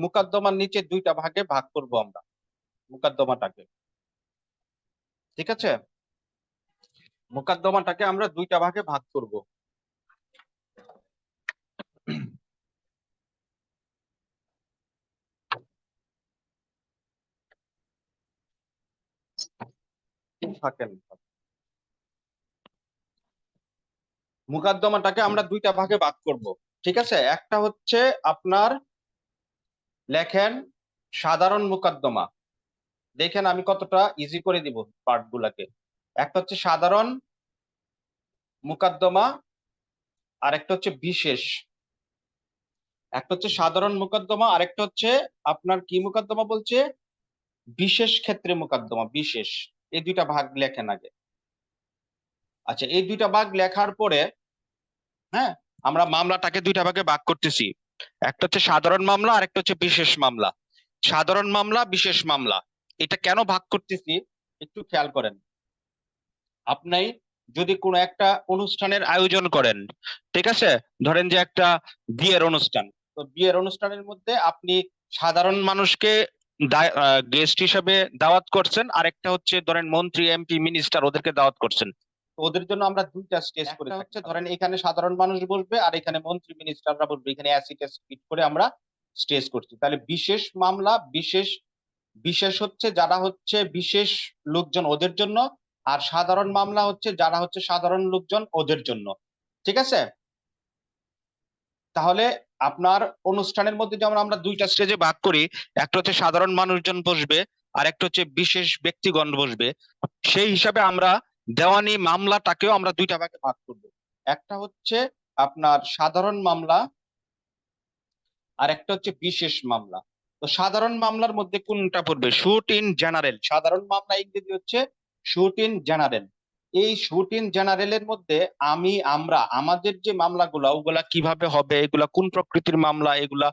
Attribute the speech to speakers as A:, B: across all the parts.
A: মুকদ্দমার নিচে দুইটা ভাগে ভাগ করব আমরা মুকদ্দমাটাকে। ঠিক আছে, মুকদ্দমাটাকে আমরা দুইটা ভাগে ভাগ করব। থাকেন, মুকদ্দমাটাকে আমরা দুইটা ভাগে ভাগ করব। ঠিক আছে, একটা হচ্ছে আপনার লেখেন সাধারণ মুকদ্দমা। দেখেন আমি কতটা ইজি করে দিব পার্ট গুলাকে। একটা হচ্ছে সাধারণ মুকদ্দমা, আর একটা হচ্ছে বিশেষ। একটা হচ্ছে সাধারণ মুকদ্দমা, আর একটা হচ্ছে আপনার কি মুকদ্দমা বলছে, বিশেষ ক্ষেত্রে মুকদ্দমা। বিশেষ, এই দুইটা ভাগ লেখেন আগে। আচ্ছা, এই দুইটা ভাগ লেখার পরে হ্যাঁ, আমরা মামলাটাকে দুইটা ভাগে ভাগ করতেছি। একটা হচ্ছে সাধারণ মামলা, আর একটা হচ্ছে বিশেষ মামলা। সাধারণ মামলা, বিশেষ মামলা, এটা কেন ভাগ করতেছি একটু খেয়াল করেন। আপনি যদি কোনো একটা অনুষ্ঠানের আয়োজন করেন, ঠিক আছে, ধরেন যে একটা বিয়ের অনুষ্ঠান, তো বিয়ের অনুষ্ঠানের মধ্যে আপনি সাধারণ মানুষকে গেস্ট হিসেবে দাওয়াত করছেন, আরেকটা হচ্ছে ধরেন মন্ত্রী, এমপি, মিনিস্টার, ওদেরকে দাওয়াত করছেন। তো ওদের জন্য আমরা দুইটা স্টেজ করে হচ্ছে, ধরেন এখানে সাধারণ মানুষ বসবে আর এখানে মন্ত্রী মিনিস্টাররা বসবে, এখানে অ্যাসিড ফিট করে আমরা স্টেজ করছি। তাহলে বিশেষ মামলা, বিশেষ বিশেষ হচ্ছে যারা হচ্ছে বিশেষ লোকজন ওদের জন্য, আর সাধারণ মামলা হচ্ছে যারা হচ্ছে সাধারণ লোকজন ওদের জন্য। ঠিক আছে, তাহলে আপনার অনুষ্ঠানের মধ্যে যেমন আমরা দুইটা স্টেজে ভাগ করি, একটা হচ্ছে সাধারণ মানুষজন বসবে আর একটা হচ্ছে বিশেষ ব্যক্তিগণ বসবে, সেই হিসাবে আমরা দেওয়ানি মামলাটাকেও আমরা দুইটা ভাগে ভাগ করব। একটা হচ্ছে আপনার সাধারণ মামলা, আর একটা হচ্ছে বিশেষ মামলা। তো সাধারণ মামলার মধ্যে কোনটা পড়বে? Shoot in general. সাধারণ মামলা ইংরেজি হচ্ছে শুট ইন জেনারেল। এই শুট ইন জেনারেলের মধ্যে আমরা আমাদের যে মামলাগুলা ওগুলা কিভাবে হবে, এগুলা কোন প্রকৃতির মামলা, এগুলা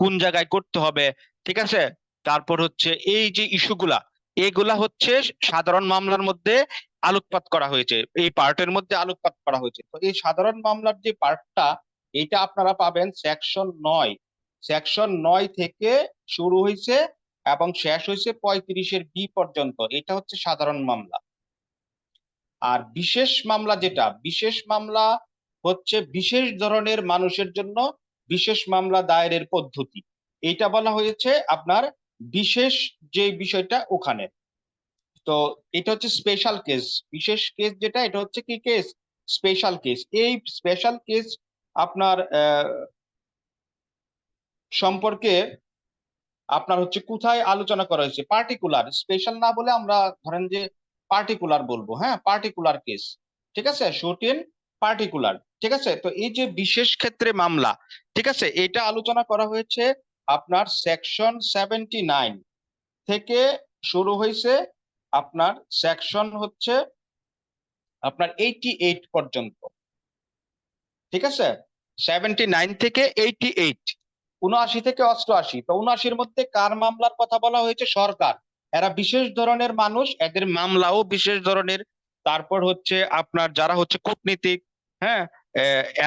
A: কোন জায়গায় করতে হবে, ঠিক আছে। তারপর হচ্ছে এই যে ইস্যুগুলা, এগুলা হচ্ছে সাধারণ মামলার মধ্যে আলোকপাত করা হয়েছে, এই পার্টের মধ্যে আলোকপাত করা হয়েছে। তো এই সাধারণ মামলার যে পার্টটা, এটা আপনারা পাবেন সেকশন 9। সেকশন 9 থেকে শুরু হয়েছে এবং শেষ হয়েছে 35-এর বি পর্যন্ত। এটা হচ্ছে সাধারণ মামলা। আর বিশেষ মামলা যেটা, বিশেষ মামলা হচ্ছে বিশেষ ধরনের মানুষের জন্য বিশেষ মামলা দায়েরের পদ্ধতি। এটা বলা হয়েছে আপনার বিশেষ যে বিষয়টা ওখানে। তো এটা হচ্ছে স্পেশাল কেস। বিশেষ কেস যেটা, এটা হচ্ছে কি কেস? Special case. এই স্পেশাল কেস আপনার সম্পর্কে আপনার হচ্ছে কোথায় আলোচনা করা হয়েছে? পার্টিকুলার, স্পেশাল না বলে আমরা ধরেন যে পার্টিকুলার বলবো। হ্যাঁ, পার্টিকুলার কেস। ঠিক আছে, শুট ইন পার্টিকুলার। ঠিক আছে, তো এই যে বিশেষ ক্ষেত্রে মামলা, ঠিক আছে, এটা আলোচনা করা হয়েছে আপনার সেকশন 79 থেকে শুরু হয়েছে আপনার সেকশন হচ্ছে আপনার 88 পর্যন্ত। ঠিক আছে, 79 থেকে 88, 79 থেকে 88। তো 79-র মধ্যে কার মামলার কথা বলা হয়েছে? সরকার। এরা বিশেষ ধরনের মানুষ, এদের মামলাও বিশেষ ধরনের। তারপর হচ্ছে আপনার যারা হচ্ছে কূটনীতিক, হ্যাঁ,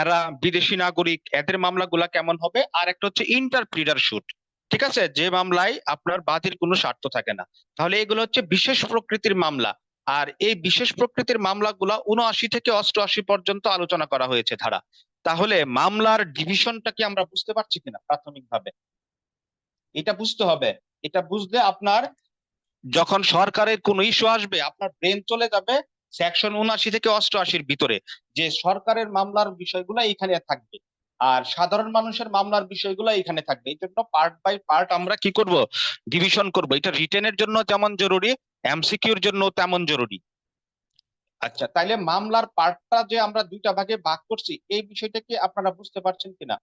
A: এরা বিদেশি নাগরিক, এদের মামলাগুলা কেমন হবে? আর একটা হচ্ছে ইন্টারপ্রিটার শুট। ঠিক আছে, যে মামলায় আপনার বাদীর কোনো স্বার্থ থাকে না। তাহলে এগুলো হচ্ছে বিশেষ প্রকৃতির মামলা। আর এই বিশেষ প্রকৃতির মামলাগুলা 79 থেকে 88 পর্যন্ত আলোচনা করা হয়েছে ধারা। তাহলে মামলার ডিভিশনটা কি আমরা বুঝতে পারছি কিনা প্রাথমিকভাবে? এটা বুঝতে হবে। এটা বুঝলে আপনার যখন সরকারের কোনো ইস্যু আসবে, আপনার ব্রেন চলে যাবে সেকশন 79 থেকে 88-র ভিতরে, যে সরকারের মামলার বিষয়গুলো এখানে থাকবে আর সাধারণ মানুষের মামলার বিষয়গুলো এখানে থাকবে। এই জন্য পার্ট বাই পার্ট আমরা কি করব? ডিভিশন করব। এটা রিটেনের জন্য যেমন জরুরি, এমসিকিউর জন্য তেমন জরুরি। আচ্ছা, তাইলে মামলার পার্টটা যে আমরা দুইটা ভাগে ভাগ করছি, এই বিষয়টা কি আপনারা বুঝতে পারছেন কিনা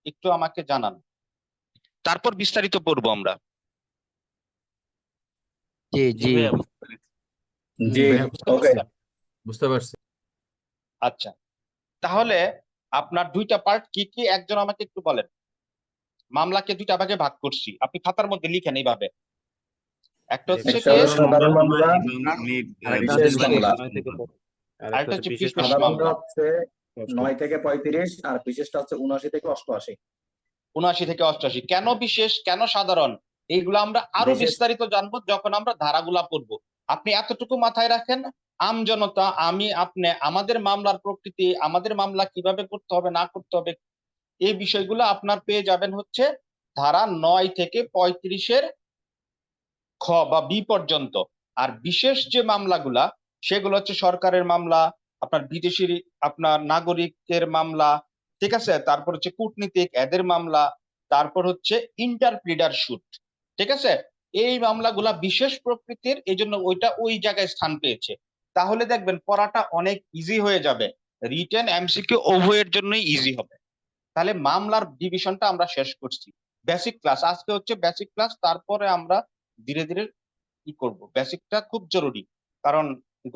A: একটু আমাকে জানান, তারপর বিস্তারিত পড়বো আমরা।
B: জি জি
C: জি ওকে,
D: বুঝতে পারছি।
A: আচ্ছা, তাহলে আপনার দুইটা পার্ট কি কি একজন আমাকে একটু বলেন। মামলাকে দুইটা ভাগে ভাগ করছি, আপনি খাতার মধ্যে লিখেন এইভাবে। একটা হচ্ছে
C: একটা হলো সাধারণ মামলা, বিশেষ মামলা।
A: আরেকটা হচ্ছে বিশেষ
C: সাধারণটা
A: মামলা।
C: হচ্ছে 9 থেকে 35 আর বিশেষটা হচ্ছে 79 থেকে 88।
A: ৭৯ থেকে ৮৮ কেন বিশেষ কেন সাধারণ এইগুলো আমরা আরো
C: বিশেষ-
A: বিস্তারিত জানবো যখন আমরা ধারাগুলা পড়বো। আপনি এতটুকু মাথায় রাখেন, আমজনতা আমি আপনি আমাদের মামলার প্রকৃতি, আমাদের মামলা কিভাবে করতে হবে না করতে হবে, এই বিষয়গুলো আপনার পেয়ে যাবেন হচ্ছে ধারা ৯ থেকে ৩৫-এর খ বা বি পর্যন্ত। আর বিশেষ যে মামলাগুলা সেগুলো হচ্ছে সরকারের মামলা, আপনার বিদেশি আপনার নাগরিকের মামলা, ঠিক আছে, তারপর হচ্ছে কূটনীতিক এদের মামলা, তারপর হচ্ছে ইন্টারপ্রিটার শুট, ঠিক আছে। এই মামলাগুলা বিশেষ প্রকৃতির, এই জন্য ওইটা ওই জায়গায় স্থান পেয়েছে। তাহলে দেখবেন পড়াটা অনেক ইজি হয়ে যাবে, রিটেন এমসিকিউ উভয়ের জন্যই ইজি হবে। তাহলে মামলার ডিভিশনটা আমরা শেষ করছি। বেসিক ক্লাস আজকে হচ্ছে বেসিক ক্লাস, তারপরে আমরা ধীরে ধীরে কি করব, বেসিকটা খুব জরুরি। কারণ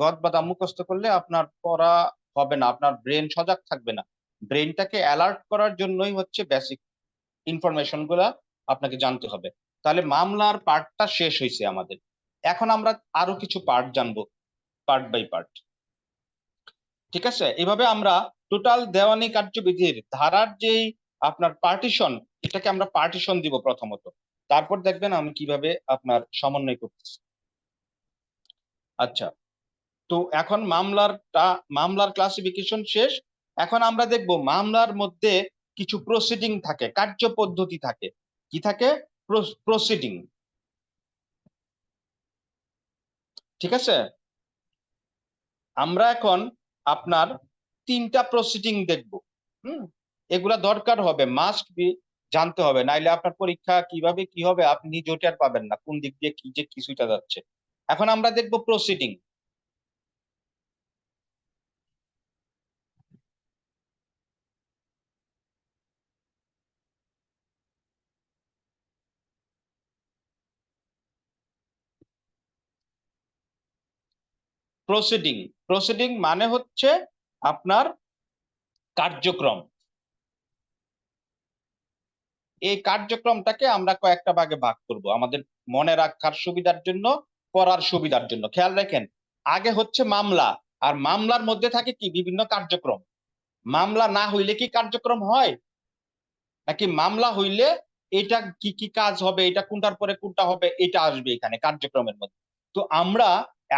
A: গদ বাঁধা মুখস্থ করলে আপনার পড়া হবে না, আপনার ব্রেন সজাগ থাকবে না। ব্রেনটাকে অ্যালার্ট করার জন্যই হচ্ছে বেসিক ইনফরমেশন গুলা আপনাকে জানতে হবে। তাহলে মামলার পার্টটা শেষ হয়েছে আমাদের। এখন আমরা আরো কিছু পার্ট জানবো, পার্ট বাই পার্ট, ঠিক আছে। এভাবে আমরা টোটাল দেওয়ানি কার্যবিধির ধারার যেই আপনার পার্টিশন, এটাকে আমরা পার্টিশন দিব প্রথমত, তারপর দেখবেন আমি কিভাবে আপনার সমন্বয় করতেছি। আচ্ছা, তো এখন মামলার ক্লাসিফিকেশন শেষ। এখন আমরা দেখব মামলার মধ্যে কিছু প্রসিডিং থাকে, কার্য পদ্ধতি থাকে। কি থাকে? প্রসিডিং, ঠিক আছে। আমরা এখন আপনার 3টা প্রসিডিং দেখব। এগুলা দরকার হবে, মাস্ট বি জানতে হবে, নাইলে আপনার পরীক্ষা কিভাবে কি হবে আপনি নিজে টের পাবেন না, কোন দিক দিয়ে কি যে কিছুটা যাচ্ছে। এখন আমরা দেখব প্রসিডিং। প্রসিডিং, প্রসিডিং মানে হচ্ছে আপনার কার্যক্রম। এই কার্যক্রমটাকে আমরা কয়েকটা ভাগে ভাগ করব আমাদের মনে রাখার সুবিধার জন্য, পড়ার সুবিধার জন্য। খেয়াল রাখেন, আগে হচ্ছে মামলা, আর মামলার মধ্যে থাকে কি বিভিন্ন কার্যক্রম। মামলা না হইলে কি কার্যক্রম হয়, নাকি মামলা হইলে এটা কি কি কাজ হবে, এটা কোনটার পরে কোনটা হবে, এটা আসবে এখানে কার্যক্রমের মধ্যে। তো আমরা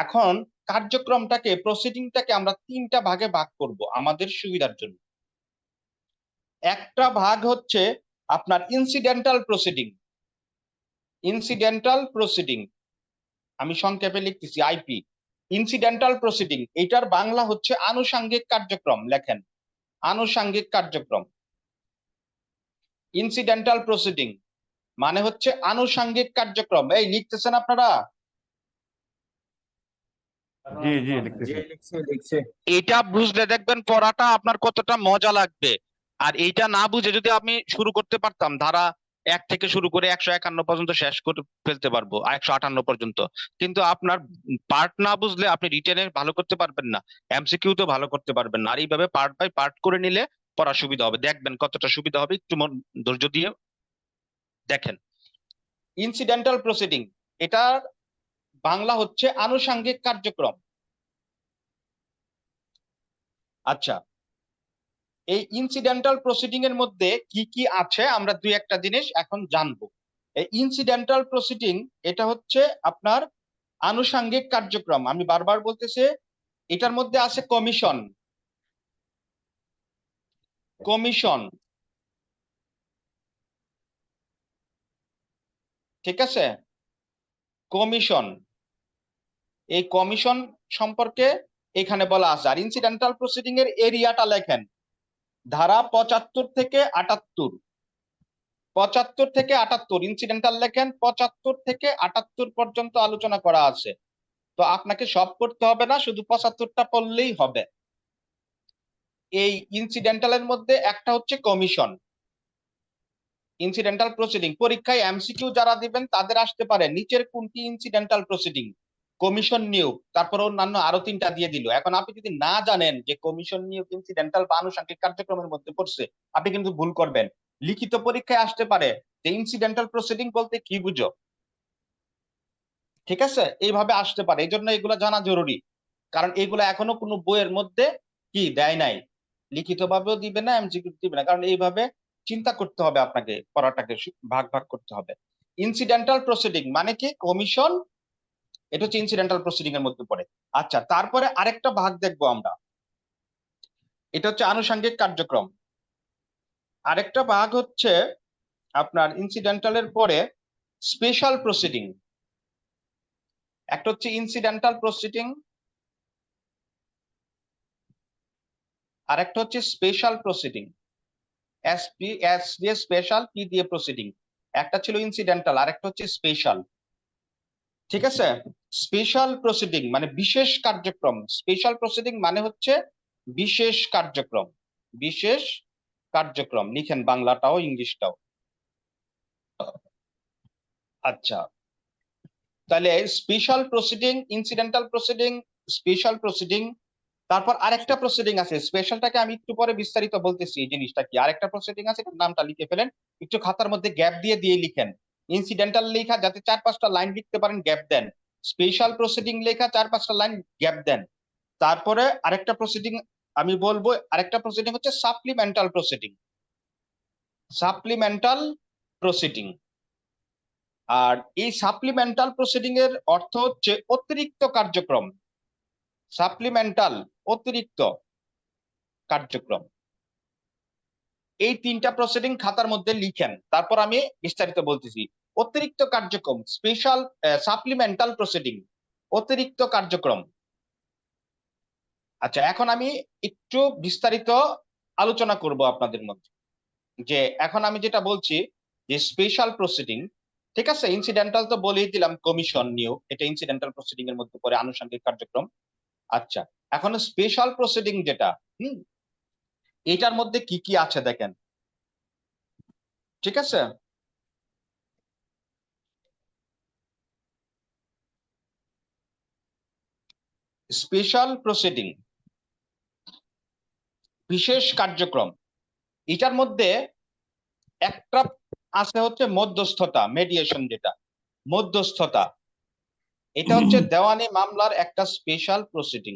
A: এখন কার্যক্রমটাকে, প্রসিডিংটাকে আমরা 3টা ভাগে ভাগ করব আমাদের সুবিধার জন্য। একটা ভাগ হচ্ছে আপনার ইনসিডেন্টাল প্রসিডিং। ইনসিডেন্টাল প্রসিডিং আমি সংক্ষেপে লিখতেছি আইপি। ইনসিডেন্টাল প্রসিডিং এটার বাংলা হচ্ছে আনুষঙ্গিক কার্যক্রম, লেখেন আনুষঙ্গিক কার্যক্রম। ইনসিডেন্টাল প্রসিডিং মানে হচ্ছে আনুষঙ্গিক কার্যক্রম। এই লিখতেছেন আপনারা?
B: জি জি
C: জি,
B: লিখতেছি।
C: লিখছে।
A: এটা বুঝলে দেখবেন পড়াটা আপনার কতটা মজা লাগবে। আর এইটা না বুঝে যদি আমি শুরু করতে পারতাম, ধারা 1 থেকে শুরু করে 151 পর্যন্ত শেষ করে ফেলতে পারবো, 158 পর্যন্ত। কিন্তু আপনার পার্ট না বুঝলে আপনি রিটেনে ভালো করতে পারবেন না, এমসিকিউ তো ভালো করতে পারবেন না। আর এইভাবে পার্ট বাই পার্ট করে নিলে পড়া সুবিধা হবে, দেখবেন কতটা সুবিধা হবে, একটু ধৈর্য দিয়ে দেখেন। ইনসিডেন্টাল প্রসিডিং এটার বাংলা হচ্ছে আনুষঙ্গিক কার্যক্রম। আচ্ছা, এই ইনসিডেন্টাল প্রসিডিং এর মধ্যে কি কি আছে আমরা দুই একটা জিনিস এখন জানবো। এই ইনসিডেন্টাল প্রসিডিং এটা হচ্ছে আপনার আনুষঙ্গিক কার্যক্রম। আমি বারবার বলতেছি, এটার মধ্যে আছে কমিশন। কমিশন, ঠিক আছে, কমিশন। এই কমিশন সম্পর্কে এখানে বলা আছে। আর ইনসিডেন্টাল প্রসিডিং এর এরিয়াটা লেখেন ধারা 75 থেকে 78। 75 থেকে 78 ইনসিডেন্টাল লেখেন, 75 থেকে 78 পর্যন্ত আলোচনা করা আছে। তো আপনাকে সব করতে হবে না, শুধু 75টা পড়লেই হবে। এই ইনসিডেন্টালের মধ্যে একটা হচ্ছে কমিশন। ইনসিডেন্টাল প্রসিডিং পরীক্ষায় এমসিকিউ যারা দিবেন তাদের আসতে পারে নিচের কোনটি ইনসিডেন্টাল প্রসিডিং, কমিশন নিয়োগ, তারপর অন্যান্য আরো 3টা দিয়ে দিল। এখন আপনি যদি না জানেন যে কমিশন নিয়োগ ইনসিডেন্টাল বা আনুষঙ্গিক কার্যক্রমের মধ্যে পড়ছে, আপনি কিন্তু ভুল করবেন। লিখিত পরীক্ষায় আসতে পারে যে ইনসিডেন্টাল প্রসিডিং বলতে কি বুঝো, ঠিক আছে, এইভাবে আসতে পারে। এই জন্য এগুলো জানা জরুরি, কারণ এগুলো এখনো কোনো বইয়ের মধ্যে কি দেয় নাই, লিখিত ভাবেও দিবে না, এমসিকিউ দিবে না, কারণ এইভাবে চিন্তা করতে হবে, আপনাকে পড়াটাকে ভাগ ভাগ করতে হবে। ইনসিডেন্টাল প্রসিডিং মানে কি? কমিশন, এটা হচ্ছে ইনসিডেন্টাল প্রসিডিং এর মধ্যে পড়ে। আচ্ছা, তারপরে আরেকটা ভাগ দেখবো আমরা, এটা হচ্ছে আনুষঙ্গিক কার্যক্রম। আরেকটা ভাগ হচ্ছে আপনার ইনসিডেন্টালের পরে স্পেশাল প্রসিডিং। একটা হচ্ছে ইনসিডেন্টাল প্রসিডিং, আর একটা হচ্ছে স্পেশাল প্রসিডিং। এস দিয়ে স্পেশাল, পি দিয়ে প্রসিডিং। একটা ছিল ইনসিডেন্টাল, আর একটা হচ্ছে স্পেশাল। ঠিক আছে? স্পেশাল প্রসিডিং মানে বিশেষ কার্যক্রম। স্পেশাল প্রসিডিং মানে হচ্ছে বিশেষ কার্যক্রম। বিশেষ কার্যক্রম লিখেন, বাংলাটাও ইংলিশটাও। আচ্ছা, তাহলে special proceeding, incidental proceeding, special proceeding. তারপর আরেকটা প্রসিডিং আছে, স্পেশালটাকে আমি একটু পরে বিস্তারিত বলতেছি এই জিনিসটা কি। আরেকটা প্রসিডিং আছে, এটার নামটা লিখে ফেলেন, একটু খাতার মধ্যে গ্যাপ দিয়ে দিয়ে লিখেন। ইনসিডেন্টাল লেখা যাতে 4-5টা লাইন লিখতে পারেন, গ্যাপ দেন। স্পেশাল প্রসিডিং লেখা 4-5টা লাইন, গ্যাপ দেন। তারপরে আরেকটা প্রসিডিং আমি বলবো, আরেকটা প্রসিডিং হচ্ছে সাপ্লিমেন্টাল প্রসিডিং। Supplemental proceeding. আর এই সাপ্লিমেন্টাল প্রসিডিং এর অর্থ হচ্ছে অতিরিক্ত কার্যক্রম। সাপ্লিমেন্টাল, অতিরিক্ত কার্যক্রম। এই 3টা প্রসিডিং খাতার মধ্যে লিখেন, তারপর আমি বিস্তারিত বলতেছি। অতিরিক্ত কার্যক্রম, স্পেশাল, সাপ্লিমেন্টাল প্রসিডিং, অতিরিক্ত কার্যক্রম। আচ্ছা, এখন আমি একটু বিস্তারিত আলোচনা করব আপনাদের মধ্যে। যে এখন আমি যেটা বলছি যে স্পেশাল প্রসিডিং, ঠিক আছে, ইনসিডেন্টাল তো বলেই দিলাম, কমিশন নিয়োগ, এটা ইনসিডেন্টাল প্রসিডিং এর মধ্যে পড়ে, আনুষঙ্গিক কার্যক্রম। আচ্ছা, এখন স্পেশাল প্রসিডিং যেটা, এটার মধ্যে কি কি আছে দেখেন। ঠিক আছে, স্পেশাল প্রসিডিং বিশেষ কার্যক্রম, এটার মধ্যে একটা আছে হচ্ছে মধ্যস্থতা, মেডিয়েশন, যেটা মধ্যস্থতা। এটা হচ্ছে দেওয়ানি মামলার একটা স্পেশাল প্রসিডিং।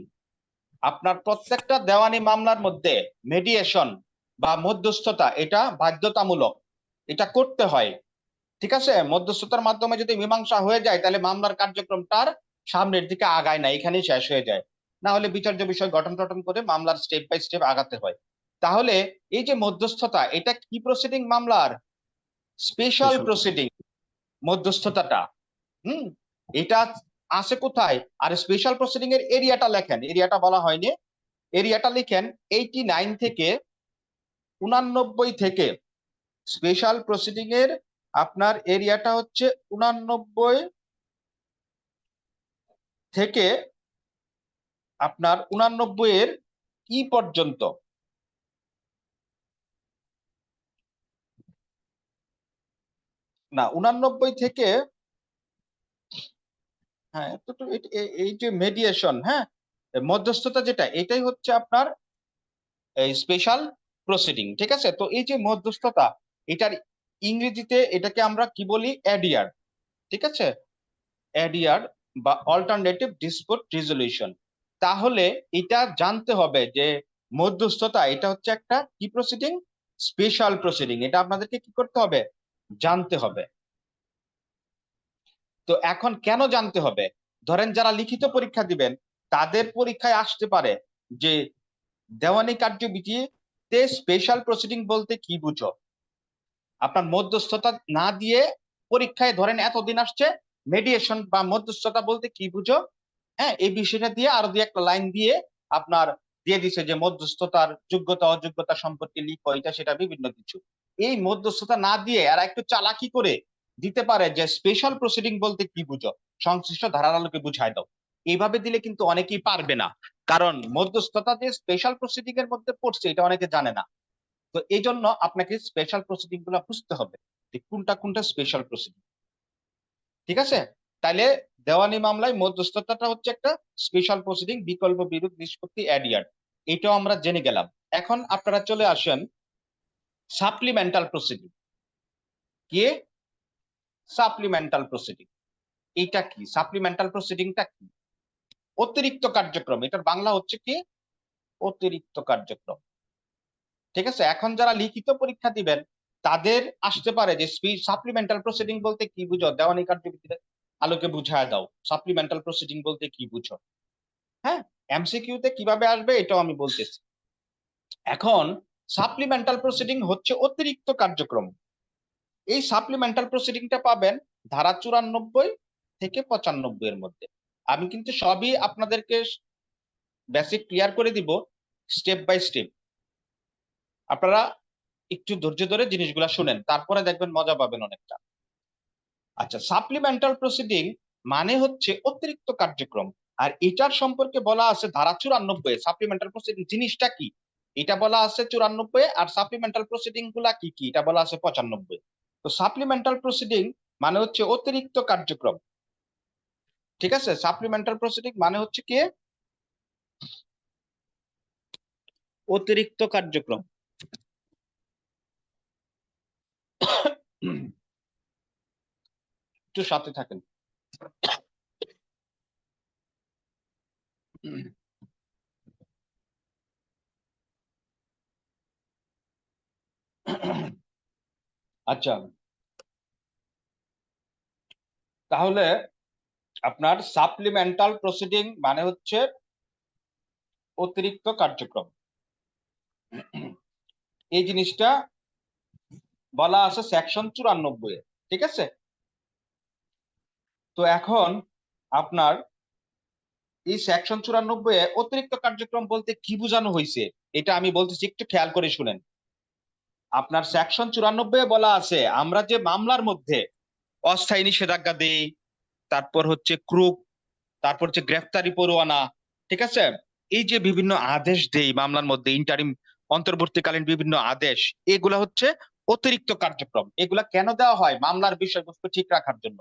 A: আপনার প্রত্যেকটা দেওয়ানি মামলার মধ্যে মেডিয়েশন বা মধ্যস্থতা এটা বাধ্যতামূলক, এটা করতে হয়। ঠিক আছে? মধ্যস্থতার মাধ্যমে যদি মীমাংসা হয়ে যায়, তাহলে মামলার কার্যক্রমটার সামনের দিকে আগায় না, এখানেই শেষ হয়ে যায়। না হলে বিচার্য বিষয় গঠন টঠন করে মামলার স্টেপ বাই স্টেপ আগাতে হয়। তাহলে এই যে মধ্যস্থতা, এটা কি প্রসিডিং মামলার? Special proceeding মধ্যস্থতাটা। হুম, এটা আছে কোথায়? আর স্পেশাল প্রসিডিং এর এরিয়াটা লেখেন, এরিয়াটা বলা হয়নি, এরিয়াটা লিখেন 89 থেকে 89 থেকে। স্পেশাল প্রসিডিং এর আপনার এরিয়াটা হচ্ছে 89 থেকে আপনার 89 এর কি পর্যন্ত? না, 89 থেকে, হ্যাঁ, এই যে মেডিয়েশন, হ্যাঁ, মধ্যস্থতা যেটা, এটাই হচ্ছে আপনার এই স্পেশাল প্রসিডিং। ঠিক আছে? তো এই যে মধ্যস্থতা, এটার ইংরেজিতে এটাকে আমরা কি বলি? অ্যাডিয়ার। ঠিক আছে? অ্যাডিয়ার বা অল্টারনেটিভ ডিসপুট রেজলিউশন। তাহলে এটা জানতে হবে যে মধ্যস্থতা এটা হচ্ছে একটা কি প্রসিডিং? Special proceeding. এটা আপনাদেরকে কি করতে হবে? জানতে হবে। তো এখন কেন জানতে হবে? ধরেন যারা লিখিত পরীক্ষা দিবেন, তাদের পরীক্ষায় আসতে পারে যে দেওয়ানি কার্যবিধিতে স্পেশাল প্রসিডিং বলতে কি বুঝো? আপনার মধ্যস্থতা না দিয়ে পরীক্ষায় ধরেন এতদিন আসছে মেডিয়েশন বা মধ্যস্থতা বলতে কি বুঝো, হ্যাঁ, এই বিষয়টা দিয়ে আরো 2-1টা লাইন দিয়ে আপনার দিয়ে দিছে যে মধ্যস্থতার যোগ্যতা অযোগ্যতা সম্পর্কে লিখো, এটা সেটা বিভিন্ন কিছু। এই মধ্যস্থতা না দিয়ে এরা একটু চালাকি করে দিতে পারে যে স্পেশাল প্রসিডিং বলতে কি বুঝো, সংশ্লিষ্ট ধারার আলোকে বুঝায় দাও। এইভাবে দিলে কিন্তু অনেকেই পারবে না, কারণ মধ্যস্থতা যে স্পেশাল প্রসিডিং এর মধ্যে পড়ছে এটা অনেকে জানে না। তো এই জন্য আপনাকে স্পেশাল প্রসিডিং গুলো বুঝতে হবে যে কোনটা কোনটা স্পেশাল প্রসিডিং। ঠিক আছে? তাইলে দেওয়ানি মামলায় মধ্যস্থতাটা হচ্ছে একটা স্পেশাল প্রসিডিং, বিকল্প বিরোধ নিষ্পত্তি অ্যাডিয়ার। এটাও আমরা জেনে গেলাম। এখন আপনারা চলে আসেন সাপ্লিমেন্টাল প্রসিডিং। কি? Supplemental proceeding. এটা কি? সাপ্লিমেন্টাল প্রসিডিংটা কি? অতিরিক্ত কার্যক্রম, এটার বাংলা হচ্ছে কি? অতিরিক্ত কার্যক্রম। ঠিক আছে? এখন যারা লিখিত পরীক্ষা দিবেন, তাদের আসতে পারে যে সাপ্লিমেন্টাল প্রসিডিং বলতে কি বুঝো, দেওয়ানি কার্যবিধির আলোকে বুঝায় দাও সাপ্লিমেন্টাল প্রসিডিং বলতে কি বুঝো। হ্যাঁ, এমসিকিউ তে কিভাবে আসবে এটাও আমি বলতেছি। এখন সাপ্লিমেন্টাল প্রসিডিং হচ্ছে অতিরিক্ত কার্যক্রম। এই সাপ্লিমেন্টাল প্রসিডিংটা পাবেন ধারা 94 থেকে 95 এর মধ্যে। আমি কিন্তু সবই আপনাদেরকে বেসিক ক্লিয়ার করে দিব স্টেপ বাই স্টেপ। আপনারা একটু ধৈর্য ধরে জিনিসগুলা শুনেন, তারপরে দেখবেন মজা পাবেন অনেকটা। আচ্ছা, সাপ্লিমেন্টাল প্রসিডিং মানে হচ্ছে অতিরিক্ত কার্যক্রম, আর এটার সম্পর্কে বলা আছে ধারা 94। সাপ্লিমেন্টাল প্রসিডিং জিনিসটা কি এটা বলা আছে 94, আর সাপ্লিমেন্টাল প্রসিডিং গুলা কি কি এটা বলা আছে 95। তো সাপ্লিমেন্টাল প্রসিডিং মানে হচ্ছে অতিরিক্ত কার্যক্রম, ঠিক আছে। সাপ্লিমেন্টাল প্রসিডিং মানে হচ্ছে কি অতিরিক্ত কার্যক্রম। একটু সাথে থাকেন। আচ্ছা, তাহলে আপনার সাপ্লিমেন্টাল প্রসিডিং মানে হচ্ছে অতিরিক্ত কার্যক্রম, এই জিনিসটা বলা আছে সেকশন 94-এ, ঠিক আছে। তো এখন আপনার এই সেকশন 94-এ অতিরিক্ত কার্যক্রম বলতে কি বোঝানো হয়েছে এটা আমি বলতেছি, একটু খেয়াল করে শুনেন। আপনার সেকশন 94-এ বলা আছে আমরা যে মামলার মধ্যে অস্থায়ী নিষেধাজ্ঞা দেই, তারপর হচ্ছে ক্রুক, তারপর হচ্ছে গ্রেফতারি পরোয়ানা, ঠিক আছে, এই যে বিভিন্ন আদেশ দেই মামলার মধ্যে, ইন্টারিম অন্তর্বর্তীকালীন বিভিন্ন আদেশ, এগুলা হচ্ছে অতিরিক্ত কার্যক্রম। এগুলা কেন দেওয়া হয়? মামলার বিষয়বস্তু ঠিক রাখার জন্য।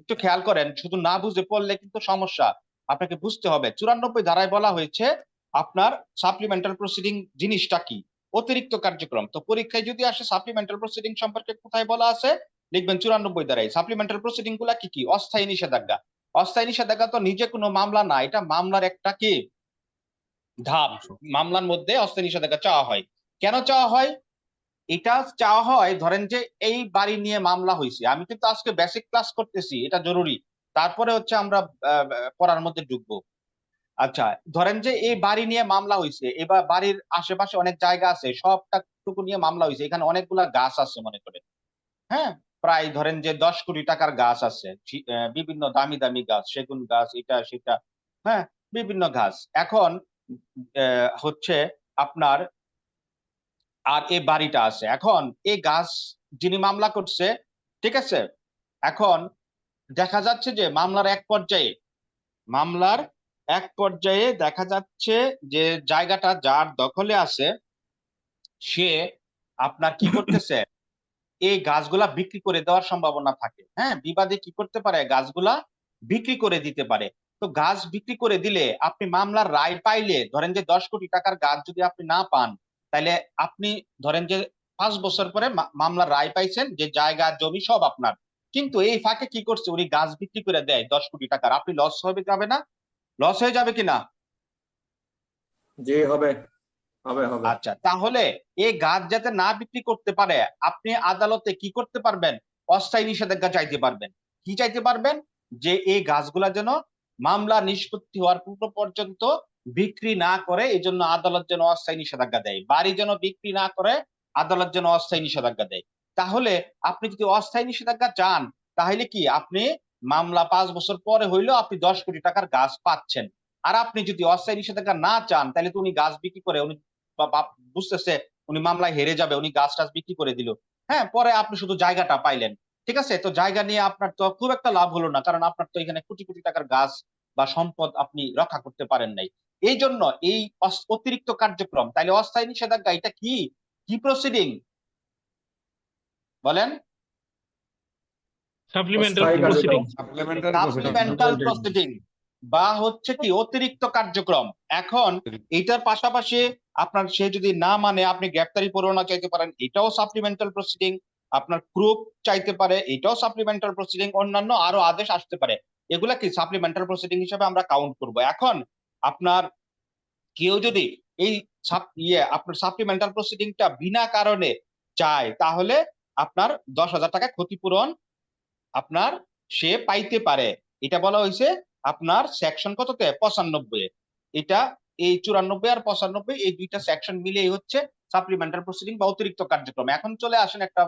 A: একটু খেয়াল করেন, শুধু না বুঝে পড়লে কিন্তু সমস্যা, আপনাকে বুঝতে হবে। 94 ধারায় বলা হয়েছে আপনার সাপ্লিমেন্টাল প্রসিডিং জিনিসটা কি, অতিরিক্ত কার্যক্রম। তো পরীক্ষায় যদি আসে সাপ্লিমেন্টাল প্রসিডিং সম্পর্কে কোথায় বলা আছে, লিখবেন 94 ধারায়। সাপ্লিমেন্টাল প্রসিডিং গুলা কি কি? অস্থায়ী নিষেধাজ্ঞা। অস্থায়ী নিষেধাজ্ঞা তো নিজে কোনো মামলা না, এটা মামলার একটা কি ধাপ। মামলার মধ্যে অস্থায়ী নিষেধাজ্ঞা চাওয়া হয়। কেন চাওয়া হয়? এটা চাওয়া হয়, ধরেন যে এই বাড়ি নিয়ে মামলা হয়েছে, আমি কিন্তু আজকে বেসিক ক্লাস করতেছি, এটা জরুরি, তারপরে হচ্ছে আমরা পড়ার মধ্যে ঢুকবো। আচ্ছা, ধরেন যে এই বাড়ি নিয়ে মামলা হয়েছে, এবার বাড়ির আশেপাশে অনেক জায়গা আছে, সবটা টুকু নিয়ে মামলা হয়েছে, এখানে অনেকগুলা গাছ আছে মনে করে, হ্যাঁ, প্রায় ধরেন যে 10 কোটি টাকার গাছ আছে, বিভিন্ন দামি দামি গাছ, সেগুন গাছ, এটা সেটা, হ্যাঁ, বিভিন্ন গাছ। এখন হচ্ছে আপনার আর এই বাড়িটা আছে, এখন এই গাছ যিনি মামলা করছে, ঠিক আছে, এখন দেখা যাচ্ছে যে মামলার এক পর্যায়ে দেখা যাচ্ছে যে জায়গাটা যার দখলে আছে সে আপনার কি করতেছে, এই গাছগুলা বিক্রি করে দেওয়ার সম্ভাবনা থাকে। হ্যাঁ, বিবাদী কি করতে পারে, গাছগুলা বিক্রি করে দিতে পারে। তো গাছ বিক্রি করে দিলে আপনি মামলার রায় পাইলে, ধরেন যে 10 কোটি টাকার গাছ যদি আপনি না পান, তাহলে আপনি ধরেন যে 5 বছর পরে মামলার রায় পাইছেন যে জায়গা জমি সব আপনার, কিন্তু এই ফাঁকে কি করছে, উনি গাছ বিক্রি করে দেয় 10 কোটি টাকার, আপনি লস হবে যাবে না? লস হয়ে যাবে কিনা?
B: জি হবে, হবে হবে।
A: আচ্ছা, তাহলে এই গাছ যাতে না বিক্রি করতে পারে, আপনি আদালতে কি করতে পারবেন? অস্থায়ী নিষেধাজ্ঞা চাইতে পারবেন। কি চাইতে পারবেন? যে এই গাছগুলা যেন মামলা নিষ্পত্তি হওয়ার পূর্ব পর্যন্ত বিক্রি না করে, এই জন্য আদালত যেন অস্থায়ী নিষেধাজ্ঞা দেয়। বাড়ি যেন বিক্রি না করে, আদালত যেন অস্থায়ী নিষেধাজ্ঞা দেয়। তাহলে আপনি যদি অস্থায়ী নিষেধাজ্ঞা চান, তাহলে কি আপনি মামলা 5 বছর পরে হইলেও আপনি 10 কোটি টাকার গাছ পাচ্ছেন। আর আপনি যদি অস্থায়ী নিষেধাজ্ঞা না চান, তাহলে তো উনি গাছ বিক্রি করে, উনি বুঝতেছে উনি মামলায় হেরে যাবে, উনি গাছ টাছ বিক্রি করে দিল, হ্যাঁ, পরে আপনি শুধু জায়গাটা পাইলেন, ঠিক আছে। তো জায়গা নিয়ে আপনার তো খুব একটা লাভ হলো না, কারণ আপনার তো এখানে কোটি কোটি টাকার গাছ বা সম্পদ আপনি রক্ষা করতে পারেন নাই। এই জন্য এই অতিরিক্ত কার্যক্রম। তাইলে অস্থায়ী নিষেধাজ্ঞা এটা কি, কি প্রসিডিং বলেন?
D: সাপ্লিমেন্টাল
B: অস্থায়ী
D: প্রসিডিং।
B: কার্যক্রম।
A: সাপ্লিমেন্টাল প্রসিডিং বা হচ্ছে কি অতিরিক্ত কার্যক্রম। এখন এটার পাশাপাশি আপনার সে যদি না মানে, আপনি গ্রেফতারি পরোয়ানা চাইতে পারেন, এটাও সাপ্লিমেন্টাল প্রসিডিং। আপনার প্রুফ চাইতে পারে, এটাও সাপ্লিমেন্টাল প্রসিডিং। অন্যান্য আরো আদেশ আসতে পারে, এগুলা কি সাপ্লিমেন্টাল প্রসিডিং হিসেবে আমরা কাউন্ট করব। এখন আপনার কেউ যদি এই আপনার সাপ্লিমেন্টাল প্রসিডিংটা বিনা কারণে চায়, তাহলে আপনার 10,000 টাকা ক্ষতিপূরণ আপনার সে পাইতে পারে। এটা বলা হয়েছে আপনার সেকশন কততে 95 এটা এই 94 আর 95 এই দুইটা সেকশন মিলেই হচ্ছে সাপ্লিমেন্টারি প্রসিডিং বা অতিরিক্ত কার্যক্রম। এখন চলে আসেন একটা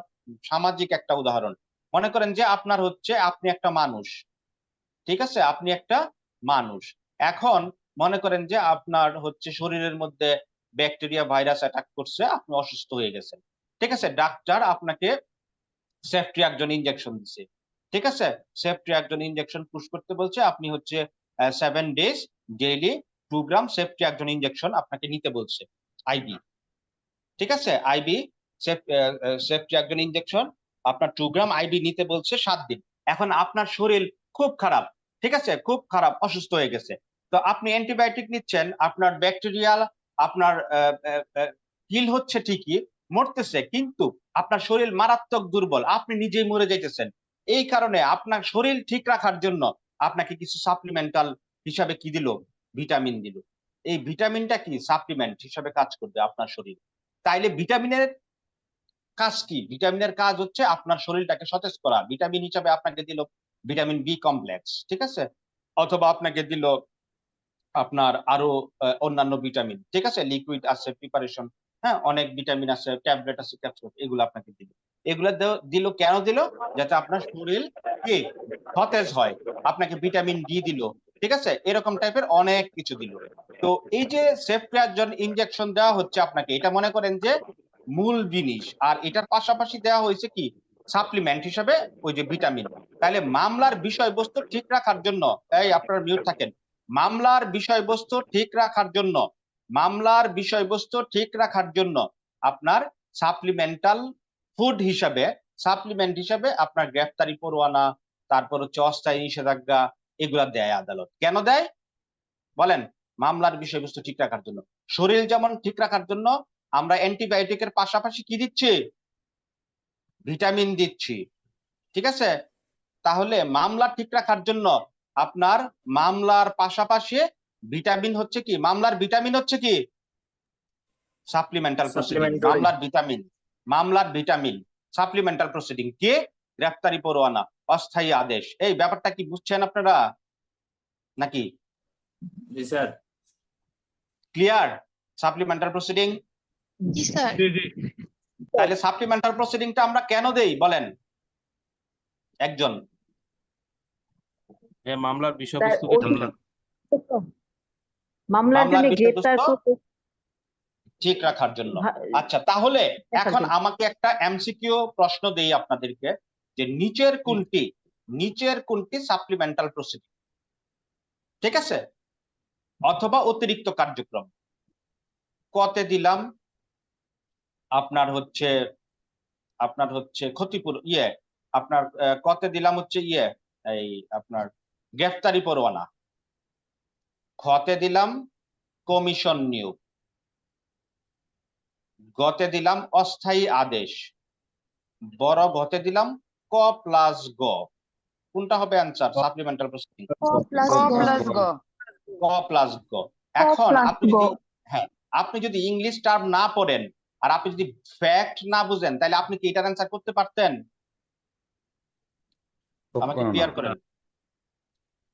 A: সামাজিক একটা উদাহরণ। মনে করেন যে আপনার হচ্ছে আপনি একটা মানুষ, ঠিক আছে, আপনি একটা মানুষ। এখন মনে করেন যে আপনার হচ্ছে শরীরের মধ্যে ব্যাকটেরিয়া ভাইরাস অ্যাটাক করছে, আপনি অসুস্থ হয়ে গেছেন, ঠিক আছে, ডাক্তার আপনাকে সেফট্রিয়াকজন ইনজেকশন দিছে, ঠিক আছে, সেফট্রিয়াকজন ইনজেকশন পুশ করতে বলছে, আপনি হচ্ছে 7 ডেজ ডেইলি 2 গ্রাম সেফট্রিয়াকজন ইনজেকশন আপনাকে নিতে বলছে, আইবি, ঠিক আছে, আইবি সেফট্রিয়াকজন ইনজেকশন আপনার 2 গ্রাম আইবি নিতে বলছে 7 দিন। এখন আপনার শরীর খুব খারাপ, ঠিক আছে, খুব খারাপ, অসুস্থ হয়ে গেছে, তো আপনি অ্যান্টিবায়োটিক নিচ্ছেন, আপনার ব্যাকটেরিয়াল আপনার হিল হচ্ছে ঠিকই, মরতেছে, কিন্তু আপনার শরীর মারাত্মক দুর্বল, আপনি নিজেই মরে যাইতেছেন। এই কারণে আপনার শরীর ঠিক রাখার জন্য আপনাকে কিছু সাপ্লিমেন্টাল হিসাবে কি দিল, ভিটামিন দিল। এই ভিটামিনটা কি সাপ্লিমেন্ট হিসাবে কাজ করবে আপনার শরীর। তাইলে ভিটামিনের কাজ কি? ভিটামিনের কাজ হচ্ছে আপনার শরীরটাকে সতেজ করা। ভিটামিন হিসাবে আপনাকে দিল ভিটামিন বি কমপ্লেক্স, ঠিক আছে, অথবা আপনাকে দিল আপনার আরো অন্যান্য ভিটামিন, ঠিক আছে, লিকুইড আছে, প্রিপারেশন, হ্যাঁ, অনেক ভিটামিন আছে, ট্যাবলেট আছে, ক্যাপসুল, এগুলো আপনাকে দিল। এগুলো দিল কেন দিল? যাতে আপনার শরীর কি সতেজ হয়। আপনাকে ভিটামিন ডি দিল, ঠিক আছে, এরকম টাইপের অনেক কিছু দিল। তো এই যে সেফট্রিয়াকজন ইনজেকশন দেওয়া হচ্ছে আপনাকে, এটা মনে করেন যে মূল জিনিস, আর এটার পাশাপাশি দেওয়া হয়েছে কি সাপ্লিমেন্ট হিসেবে ওই যে ভিটামিন। তাহলে মামলার বিষয়বস্তু ঠিক রাখার জন্য, এই আপনারা মিউট থাকেন, মামলার বিষয়বস্তু ঠিক রাখার জন্য, মামলার বিষয়বস্তু ঠিক রাখার জন্য আপনার সাপ্লিমেন্টাল ফুড হিসাবে, সাপ্লিমেন্ট হিসাবে আপনার গ্রেফতারি পরোয়ানা, তারপর হচ্ছে অস্থায়ী নিষেধাজ্ঞা, এগুলা দেয় আদালত। কেন দেয় বলেন? মামলার বিষয়বস্তু ঠিক রাখার জন্য। শরীর যেমন ঠিক রাখার জন্য আমরা অ্যান্টিবায়োটিকের পাশাপাশি কি দিচ্ছি, ভিটামিন দিচ্ছি, ঠিক আছে। তাহলে মামলা ঠিক রাখার জন্য আপনার মামলার পাশাপাশি ভিটামিন হচ্ছে কি, মামলার ভিটামিন হচ্ছে কি সাপ্লিমেন্টাল প্রসিডিং,
B: Supplementary.
A: মামলার ভিটামিন সাপ্লিমেন্টাল প্রসিডিং কে গ্রেফতারি পরোয়ানা, অস্থায়ী আদেশ। এই ব্যাপারটা কি বুঝছেন আপনারা নাকি?
B: জি স্যার।
A: ক্লিয়ার? সাপ্লিমেন্টাল প্রসিডিং,
D: জি স্যার।
A: তাহলে সাপ্লিমেন্টাল প্রসিডিংটা আমরা কেন দেই বলেন একজন?
C: মামলার বিষয়বস্তুকে ঠিক রাখা।
E: মামলার জন্য গ্রেপ্তার করতে
A: ঠিক রাখার জন্য।
E: ভা-
A: আচ্ছা, তাহলে
E: দেখার
A: এখন
E: জন্য।
A: আমাকে একটা এমসিকিউ প্রশ্ন দেই আপনাদেরকে, যে নিচের কোনটি সাপ্লিমেন্টাল প্রসিডিং, ঠিক আছে, অথবা অতিরিক্ত কার্যক্রম? কতে দিলাম আপনার হচ্ছে ক্ষতিপূরণ, আপনার কতে দিলাম হচ্ছে এই আপনার গ্রেফতারি পরোয়ানা, খতে দিলাম কমিশন নিয়োগ, গতে দিলাম অস্থায়ী আদেশ, বড় গতে দিলাম ক প্লাস গ। কোনটা হবে অ্যান্সার সাপ্লিমেন্টাল প্রসিডিং? ক প্লাস গ। এখন আপনি যদি, হ্যাঁ, আপনি যদি ইংলিশ টার্ম না পড়েন আর আপনি যদি ফ্যাক্ট না বুঝেন, তাহলে আপনি কি এটার অ্যান্সার করতে পারতেন? আমাকে ক্লিয়ার করেন।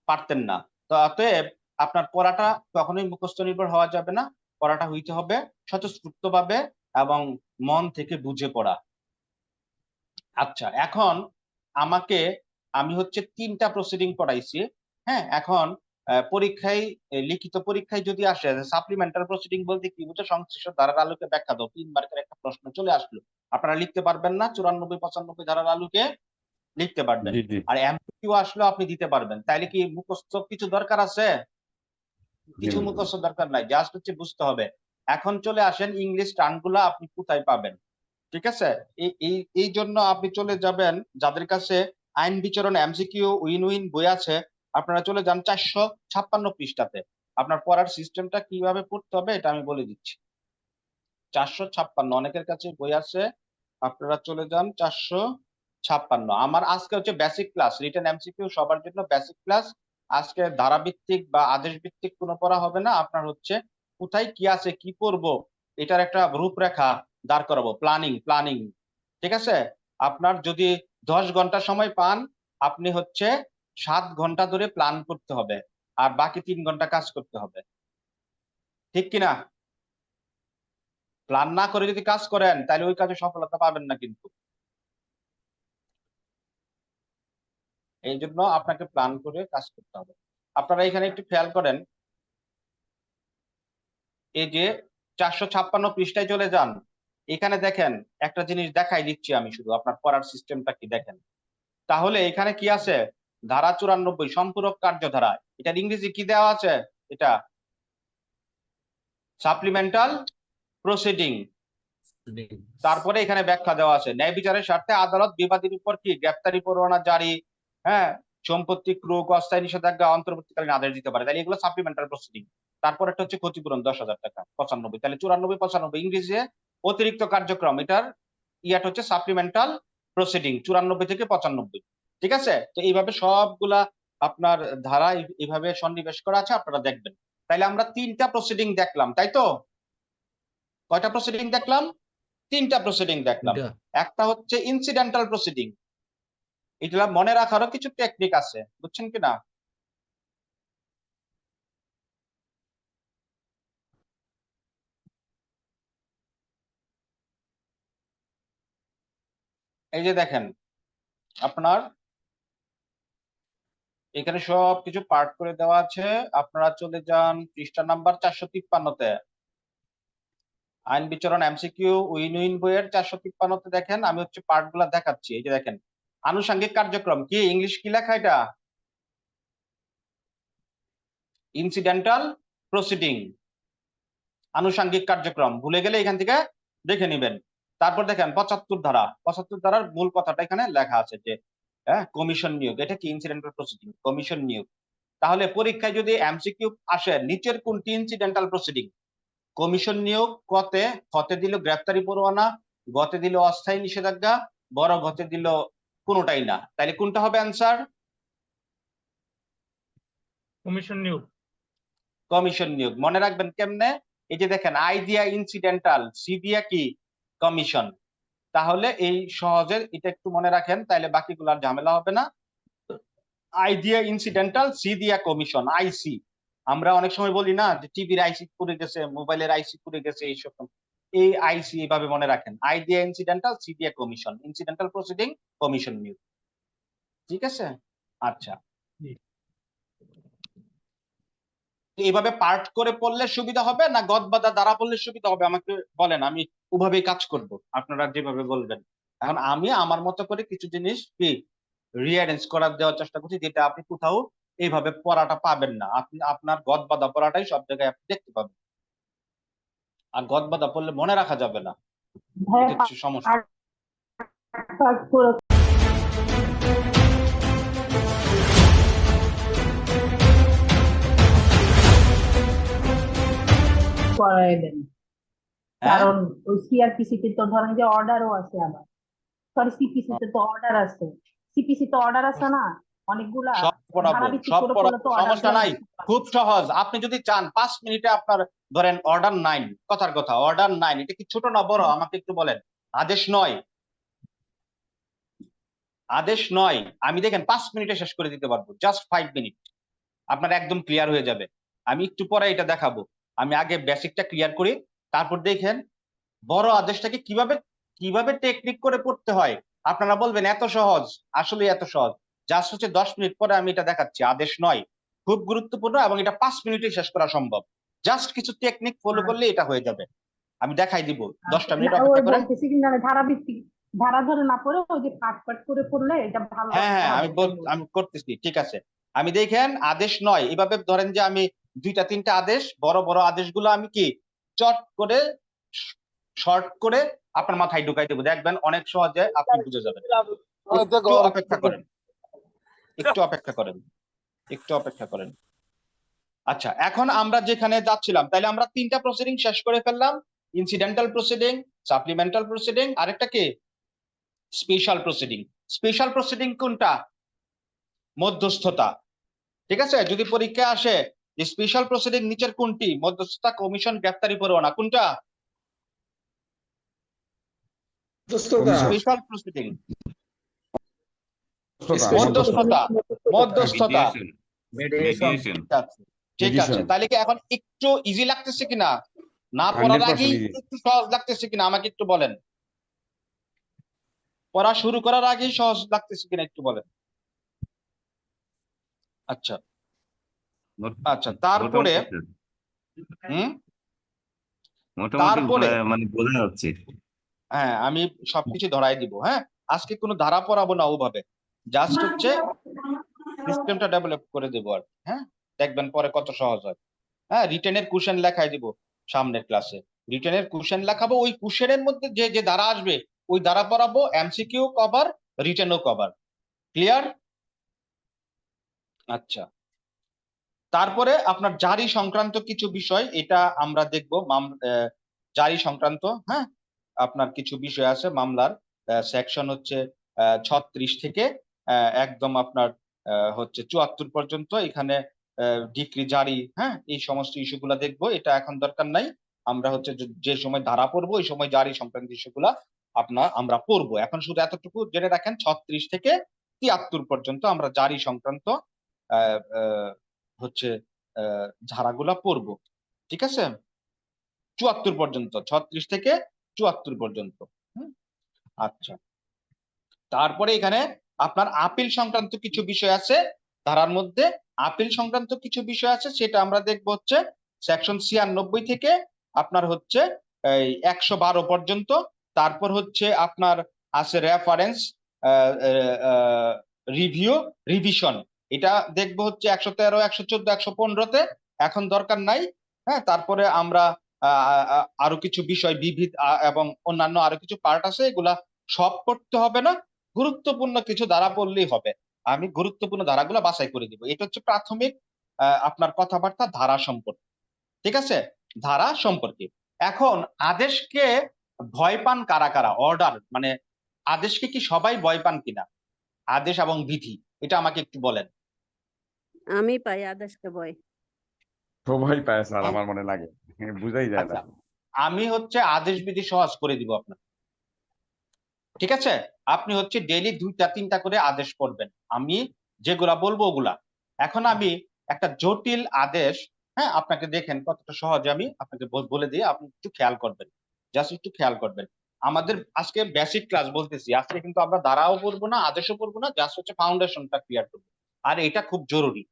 A: পারতেন না। তো অতএব আপনার পড়াটা কখনোই মুখস্থ নির্ভর হওয়া যাবে না, পড়াটা হইতে হবে স্বতঃস্ফূর্ত ভাবে এবং মন থেকে বুঝে পড়া। আচ্ছা, এখন আমি হচ্ছে 3টা প্রসিডিং পড়াইছি, হ্যাঁ, এখন পরীক্ষায় লিখিত পরীক্ষায় যদি আসে সাপ্লিমেন্টারি প্রসিডিং বলতে কি বুঝো, সংশ্লিষ্ট ধারার আলোকে ব্যাখ্যা দাও, 3 মার্কের একটা প্রশ্ন চলে আসলো, আপনারা লিখতে পারবেন না? 94-95 ধারার আলোকে লিখতে পারবেন, আর এমসিকিউ আসলেও আপনি দিতে পারবেন। তাইলে কি মুখস্থ কিছু দরকার আছে? কিছু মুখস্থ দরকার নাই, জাস্ট হচ্ছে বুঝতে হবে। এখন চলে আসেন ইংলিশ টার্মগুলো আপনি কোথায় পাবেন, ঠিক আছে। এই জন্য আপনি চলে যাবেন, যাদের কাছে আইন বিচরণ এমসিকিউ উইন উইন বই আছে, আপনারা চলে যান 456 পৃষ্ঠাতে। আপনার পড়ার সিস্টেমটা কিভাবে পড়তে হবে এটা আমি বলে দিচ্ছি। 456, অনেকের কাছে বই আছে, আপনারা চলে যান 456। আমার আজকে হচ্ছে বেসিক ক্লাস, রিটেন এমসিকিউ সবার জন্য বেসিক ক্লাস। আজকে ধারাভিত্তিক বা আদেশ ভিত্তিক কোনো পড়া হবে না, আপনার হচ্ছে কোথায় কি আছে, কি পড়বো, এটার একটা রূপরেখা দাঁড় করাবো, প্ল্যানিং ঠিক আছে? আপনার যদি 10 ঘন্টা সময় পান, আপনি হচ্ছে 7 ঘন্টা ধরে প্ল্যান করতে হবে আর বাকি 3 ঘন্টা কাজ করতে হবে। ঠিক কিনা? প্ল্যান না করে যদি কাজ করেন তাহলে ওই কাজে সফলতা পাবেন না কিন্তু। এই জন্য আপনাকে প্ল্যান করে কাজ করতে হবে। আপনারা এখানে একটু খেয়াল করেন, এই যে 456 পৃষ্ঠায় চলে যান। এখানে দেখেন একটা জিনিস দেখাই দিচ্ছি আমি, শুধু আপনার পড়ার সিস্টেমটা কি দেখেন। তাহলে এখানে কি আছে? ধারা 94 সম্পূরক কার্যধারা। এটার ইংরেজি কি দেওয়া আছে? এটা সাপ্লিমেন্টাল প্রসিডিং। তারপরে এখানে ব্যাখ্যা দেওয়া আছে, ন্যায় বিচারের স্বার্থে আদালত বিবাদীর উপর কি গ্রেপ্তারি পরোয়ানা জারি, হ্যাঁ, সম্পত্তি ক্রোক, অস্থায়ী নিষেধাজ্ঞা, অন্তর্বর্তীকালীন আদেশ দিতে পারে। তাহলে এগুলো সাপ্লিমেন্টাল প্রসিডিং। তারপর একটা হচ্ছে ক্ষতিপূরণ 10,000 টাকা, 95। তাহলে 94, 95 ইংরেজি অতিরিক্ত কার্যক্রম, এটার ইয়াটা হচ্ছে সাপ্লিমেন্টাল প্রসিডিং 94 থেকে 95। ঠিক আছে? তো এইভাবে সবগুলা আপনার ধারা এইভাবে সন্নিবেশ করা আছে, আপনারা দেখবেন। তাইলে আমরা 3টা প্রসিডিং দেখলাম, তাই তো? কয়টা প্রসিডিং দেখলাম? 3টা প্রসিডিং দেখলাম। একটা হচ্ছে ইনসিডেন্টাল প্রসিডিং। এটা মনে রাখারও কিছু টেকনিক আছে, বুঝছেন কিনা? এই যে দেখেন, আপনার এখানে সবকিছু পার্ট করে দেওয়া আছে। আপনারা চলে যান পৃষ্ঠা নাম্বার 453-তে। আইন বিচরণ এমসিকিউ উইন উইন বইয়ের 453-তে দেখেন, আমি হচ্ছে পার্ট গুলা দেখাচ্ছি। এই যে দেখেন, আনুষঙ্গিক কার্যক্রম কি, ইংলিশ কি লেখা এটা? ইনসিডেন্টাল প্রসিডিং, আনুষঙ্গিক কার্যক্রম। ভুলে গেলে এখান থেকে দেখে নিবেন। তারপর দেখেন 75 ধারা। 75 ধারার মূল কথাটা এখানে লেখা আছে যে, হ্যাঁ, কমিশন নিয়োগ। এটা কি ইনসিডেন্টাল প্রসিডিং, কমিশন নিয়োগ। তাহলে পরীক্ষায় যদি এমসিকিউ আসে, নিচের কোনটি ইনসিডেন্টাল প্রসিডিং? কমিশন নিয়োগ কতে, খতে দিল গ্রেফতারি পরোয়ানা, গতে দিল অস্থায়ী নিষেধাজ্ঞা, বড় গতে দিল কোনোটাই না। তাইলে কোনটা হবে অ্যান্সার?
D: কমিশন নিয়োগ।
A: কমিশন নিয়োগ। মনে রাখবেন কেমনে? এই যে দেখেন, আই দিয়া ইনসিডেন্টাল, সি দিয়া কি কমিশন। তাহলে এই সহজে এটা একটু মনে রাখেন, তাইলে বাকিগুলো আর ঝামেলা হবে না। আই দিয়া ইনসিডেন্টাল, সি দিয়া কমিশন, আইসি। আমরা অনেক সময় বলি না যে টিভির আইসি পুড়ে গেছে, মোবাইলের আইসি পুড়ে গেছে, এইসব। এই আইসি এইভাবে মনে রাখেন, আই দিয়া ইনসিডেন্টাল, সি দিয়া কমিশন, ইনসিডেন্টাল প্রসিডিং, কমিশন নিয়োগ। ঠিক আছে? আচ্ছা, এইভাবে পার্ট করে পড়লে সুবিধা হবে না গদবাদা দ্বারা পড়লে সুবিধা হবে? আমাকে বলেন, আমি ওভাবেই কাজ করব, আপনারা যেভাবে বলবেন। এখন আমি আমার মতো করে কিছু জিনিস কি রিঅ্যারেঞ্জ করার দেওয়ার চেষ্টা করছি, যেটা আপনি কোথাও এইভাবে পড়াটা পাবেন না। আপনি আপনার গদবাদা পড়াটাই সব জায়গায় আপনি দেখতে পাবেন। আর গদবাদা পড়লে মনে রাখা যাবে না, এটা হচ্ছে সমস্যা।
E: করাইবেন,
A: হ্যাঁ,
E: কারণ ওই সিআরপিসি তে তো ধরেন যে অর্ডারও আছে, আবার সরি সিপিসি তে তো অর্ডার আছে, সিপিসি তো অর্ডার আছে না অনেকগুলা,
A: সব পড়াবো,
E: ধারাভিত্তিক
A: সব
E: করে পড়লে
A: পড়াবো,
E: তো অর্ডার
A: সমস্যা নাই। খুব সহজ। আপনি যদি চান 5 মিনিটে আপনার ধরেন অর্ডার 9, কথার কথা অর্ডার 9, এটা কি ছোট না বড় আমাকে একটু বলেন? আদেশ 9, আদেশ 9 আমি দেখেন 5 মিনিটে শেষ করে দিতে পারবো, জাস্ট 5 মিনিট। আপনার একদম ক্লিয়ার হয়ে যাবে। আমি একটু পরে এটা দেখাবো। আমি আগে বেসিকটা ক্লিয়ার করি, তারপর দেখেন বড় আদেশটাকে কিভাবে কিভাবে টেকনিক করে পড়তে হয়। আপনারা বলবেন এত সহজ, আসলে এত সহজ। জাস্ট হচ্ছে 10 মিনিট পরে আমি এটা দেখাচ্ছি। আদেশ 9 খুব গুরুত্বপূর্ণ এবং এটা 5 মিনিটে শেষ করা সম্ভব। জাস্ট কিছু টেকনিক ফলো করলে এটা হয়ে যাবে। আমি দেখাই দিব, 10টা মিনিট
E: ওই
A: অপেক্ষা করেন।
E: বলতেছি কিনা ধারাভিত্তিক, ধারা ধরে না পড়ে ওই যে পাট পাট করে পড়লে এটা ভালো
A: হ্যাঁ হ্যাঁ,
E: হবে।
A: আমি করতেছি, ঠিক আছে। আমি দেখেন আদেশ 9 এভাবে ধরেন যে আমি 2টা 3টা আদেশ, বড় বড় আদেশগুলো আমি কি চট করে শর্ট করে আপনার মাথায় ঢুকাই দেবো, দেখবেন অনেক সহজে আপনি বুঝে যাবেন। একটু অপেক্ষা করেন, একটু অপেক্ষা করেন, একটু অপেক্ষা করেন। আচ্ছা, এখন আমরা যেখানে যাচ্ছিলাম, তাইলে আমরা 3টা প্রসিডিং শেষ করে ফেললাম। ইনসিডেন্টাল প্রসিডিং, সাপ্লিমেন্টাল প্রসিডিং, আরেকটা কি স্পেশাল প্রসিডিং। স্পেশাল প্রসিডিং কোনটা? মধ্যস্থতা। ঠিক আছে? যদি পরীক্ষা আসে যে স্পেশাল প্রসিডিং নিচের কোনটি? মধ্যস্থতা, কমিশন, গ্রেফতারি পরোয়ানা, কোনটা? স্পেশাল প্রসিডিং,
F: মধ্যস্থতা,
A: মধ্যস্থতা।
B: Mediation.
A: ঠিক আছে, ঠিক আছে।
F: Mediation.
A: তাহলে কি এখন একটু ইজি লাগতেছে কিনা, না পড়ার
F: 100%
A: আগেই
F: easy।
A: একটু সহজ লাগতেছে কিনা আমাকে একটু বলেন। পড়া শুরু করার আগেই সহজ লাগতেছে কিনা একটু বলেন। আচ্ছা আচ্ছা, তারপরে
B: মোটামুটি
A: তারপরে
B: মানে বোঝা যাচ্ছে।
A: হ্যাঁ, আমি সবকিছু ধরাই দিব। হ্যাঁ, আজকে কোনো ধারা পড়াবো না ওভাবে, জাস্ট হচ্ছে সিস্টেমটা ডেভেলপ করে দেবো আর কি। হ্যাঁ, দেখবেন পরে কত সহজ হয়। হ্যাঁ, রিটেনের কোশ্চেন লেখাই দিব সামনের ক্লাসে, রিটেনের কোশ্চেন লেখাবো, ওই কোশ্চেনের মধ্যে যে যে ধারা আসবে ওই ধারা পড়াবো, এমসিকিউ কভার, রিটেনও কভার। ক্লিয়ার? আচ্ছা, তারপরে আপনার জারি সংক্রান্ত কিছু বিষয়, এটা আমরা দেখবো। জারি সংক্রান্ত, হ্যাঁ, আপনার কিছু বিষয় আছে মামলার। সেকশন হচ্ছে 36 থেকে একদম আপনার হচ্ছে 74 পর্যন্ত। এখানে ডিক্রি জারি, হ্যাঁ, এই সমস্ত ইস্যুগুলা দেখবো। এটা এখন দরকার নাই, আমরা হচ্ছে যে সময় ধারা পড়বো ওই সময় জারি সংক্রান্ত ইস্যুগুলা আমরা পড়বো। এখন শুধু এতটুকু জেনে রাখেন, 36 থেকে 73 পর্যন্ত আমরা জারি সংক্রান্ত হচ্ছে ধারাগুলা পড়বো। ঠিক আছে, 74 পর্যন্ত, 36 থেকে 74 পর্যন্ত। আচ্ছা, তারপরে এখানে আপনার আপিল সংক্রান্ত কিছু বিষয় আছে ধারার মধ্যে। আপিল সংক্রান্ত কিছু বিষয় আছে, সেটা আমরা দেখবো হচ্ছে সেকশন 96 থেকে আপনার হচ্ছে এই 112 পর্যন্ত। তারপর হচ্ছে আপনার আছে রেফারেন্স, রিভিউ, রিভিশন, এটা দেখবো হচ্ছে 113, 114, 115-তে। এখন দরকার নাই। হ্যাঁ, তারপরে আমরা আরো কিছু বিষয় বিবিধ এবং অন্যান্য আরো কিছু পার্ট আছে, এগুলা সব পড়তে হবে না, গুরুত্বপূর্ণ কিছু ধারা পড়লেই হবে। আমি গুরুত্বপূর্ণ ধারাগুলো বাছাই করে দিব। এটা হচ্ছে প্রাথমিক আপনার কথাবার্তা ধারা সম্পর্কে। ঠিক আছে, ধারা সম্পর্কে। এখন আদেশকে ভয় পান কারা কারা? অর্ডার মানে আদেশকে কি সবাই ভয় পান কিনা? আদেশ এবং বিধি, এটা আমাকে একটু বলেন।
G: আমি পাই আদেশকে ভয়।
F: সবাই পায় স্যার, আমার মনে লাগে, বুঝাই যায় না।
A: আচ্ছা, আমি হচ্ছে আদেশ বিধি সহজ করে দিব আপনার। ঠিক আছে, আপনি হচ্ছে ডেইলি 2টা 3টা করে আদেশ পড়বেন, আমি যেগুলা বলবো ওগুলা। এখন আমি একটা জটিল আদেশ, হ্যাঁ, আপনাকে দেখেন কতটা সহজে আমি আপনাকে বলে দিই, আপনি একটু খেয়াল করবেন, জাস্ট একটু খেয়াল করবেন। আমাদের আজকে বেসিক ক্লাস বলতেছি, আজকে কিন্তু আমরা ধারাও পড়বো না, আদেশও পড়বো না, জাস্ট হচ্ছে ফাউন্ডেশনটা ক্লিয়ার করবো, আর এটা খুব জরুরি।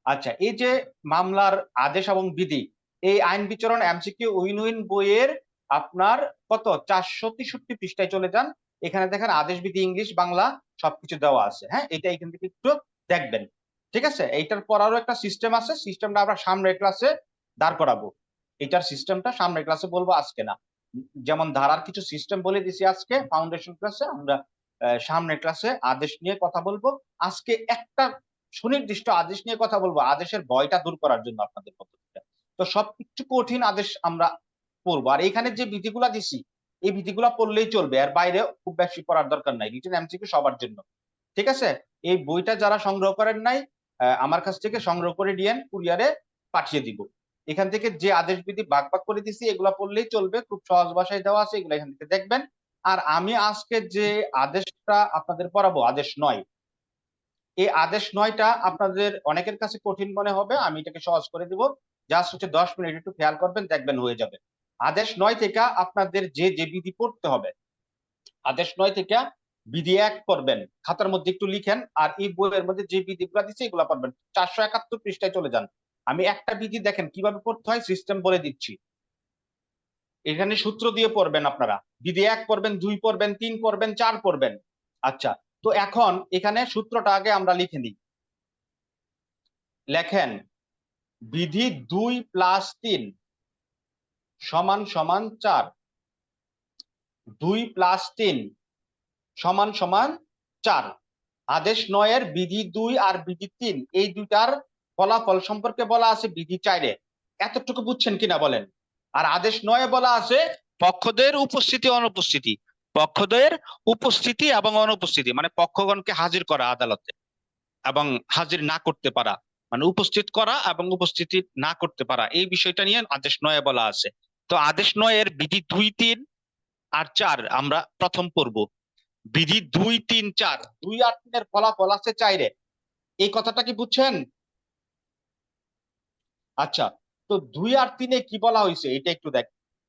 A: আচ্ছা, এই যে মামলার আদেশ এবং বিধি, এই আইন বিচরণ এমসিকিউ উইন উইন বইয়ের আপনার কত 463 পৃষ্ঠায় চলে যান, এখানে দেখেন আদেশ বিধি ইংলিশ বাংলা সবকিছু দেওয়া আছে। হ্যাঁ, এটা এখান থেকে একটু দেখবেন। ঠিক আছে, এইটার পড়ারও একটা সিস্টেম আছে, সিস্টেমটা আমরা সামনের ক্লাসে দাঁড় করাবো। এটার সিস্টেমটা সামনের ক্লাসে বলবো, আজকে না। যেমন ধারার কিছু সিস্টেম বলে দিছি আজকে ফাউন্ডেশন ক্লাসে, আমরা সামনের ক্লাসে আদেশ নিয়ে কথা বলবো। আজকে একটা সুনির্দিষ্ট আদেশ নিয়ে কথা বলবো, আদেশের ভয়টা দূর করার জন্য আপনাদের পদ্ধতিটা। তো সব কিছু কঠিন আদেশ আমরা পড়বো, আর এখানে যে বিধিগুলা দিছি এই বিধিগুলা পড়লেই চলবে, আর বাইরে খুব বেশি পড়ার দরকার নাই। রিটেন এমসিকিউ সবার জন্য। ঠিক আছে, এই বইটা যারা সংগ্রহ করেন নাই, আমার কাছ থেকে সংগ্রহ করে নিয়েন, কুরিয়ারে পাঠিয়ে দিব। এখান থেকে যে আদেশ বিধি ভাগ ভাগ করে দিছি এগুলা পড়লেই চলবে, খুব সহজ ভাষায় দেওয়া আছে, এগুলা এখান থেকে দেখবেন। আর আমি আজকে যে আদেশটা আপনাদের পড়াবো, আদেশ 9, এই আদেশ 9টা আপনাদের অনেকের কাছে কঠিন মনে হবে, আমি এটাকে সহজ করে দিব। জাস্ট হচ্ছে 10 মিনিট একটু খেয়াল করবেন, দেখবেন হয়ে যাবে। আদেশ 9 থেকে আপনাদের যে যে বিধি পড়তে হবে, আদেশ 9 থেকে বিধি 1 পড়বেন, খাতার মধ্যে একটু লিখেন। আর এই বইয়ের মধ্যে যে বিধিগুলো দিচ্ছে এগুলো পড়বেন। 471 পৃষ্ঠায় চলে যান। আমি একটা বিধি দেখেন কিভাবে পড়তে হয়, সিস্টেম বলে দিচ্ছি। এখানে সূত্র দিয়ে পড়বেন আপনারা। বিধি 1 পড়বেন, 2 পড়বেন, 3 পড়বেন, 4 পড়বেন। আচ্ছা, তো এখন এখানে সূত্রটা আগে আমরা লিখে নিই। লেখেন, বিধি 2 + 3 সমান সমান 4, 2 + 3 সমান সমান 4। আদেশ 9 এর বিধি 2 আর বিধি 3 এই দুইটার ফলাফল সম্পর্কে বলা আছে বিধি 4-এ। এতটুকু বুঝছেন কিনা বলেন? আর আদেশ 9-এ বলা আছে পক্ষদের উপস্থিতি অনুপস্থিতি, পক্ষদের উপস্থিতি এবং অনুপস্থিতি মানে পক্ষগণকে হাজির করা আদালতে এবং হাজির না করতে পারা, মানে উপস্থিত করা এবং উপস্থিতি না করতে পারা, এই বিষয়টা নিয়ে আদেশ 9-এ বলা আছে। তো আদেশ 9 এর বিধি 2, 3 আর 4 আমরা প্রথম পড়ব। বিধি 2, 3, 4 2 আর 3 এর ফলাফল আছে 4 এ। এই কথাটা কি বুঝছেন? আচ্ছা, তো 2 আর 3 এ কি বলা হয়েছে এটা একটু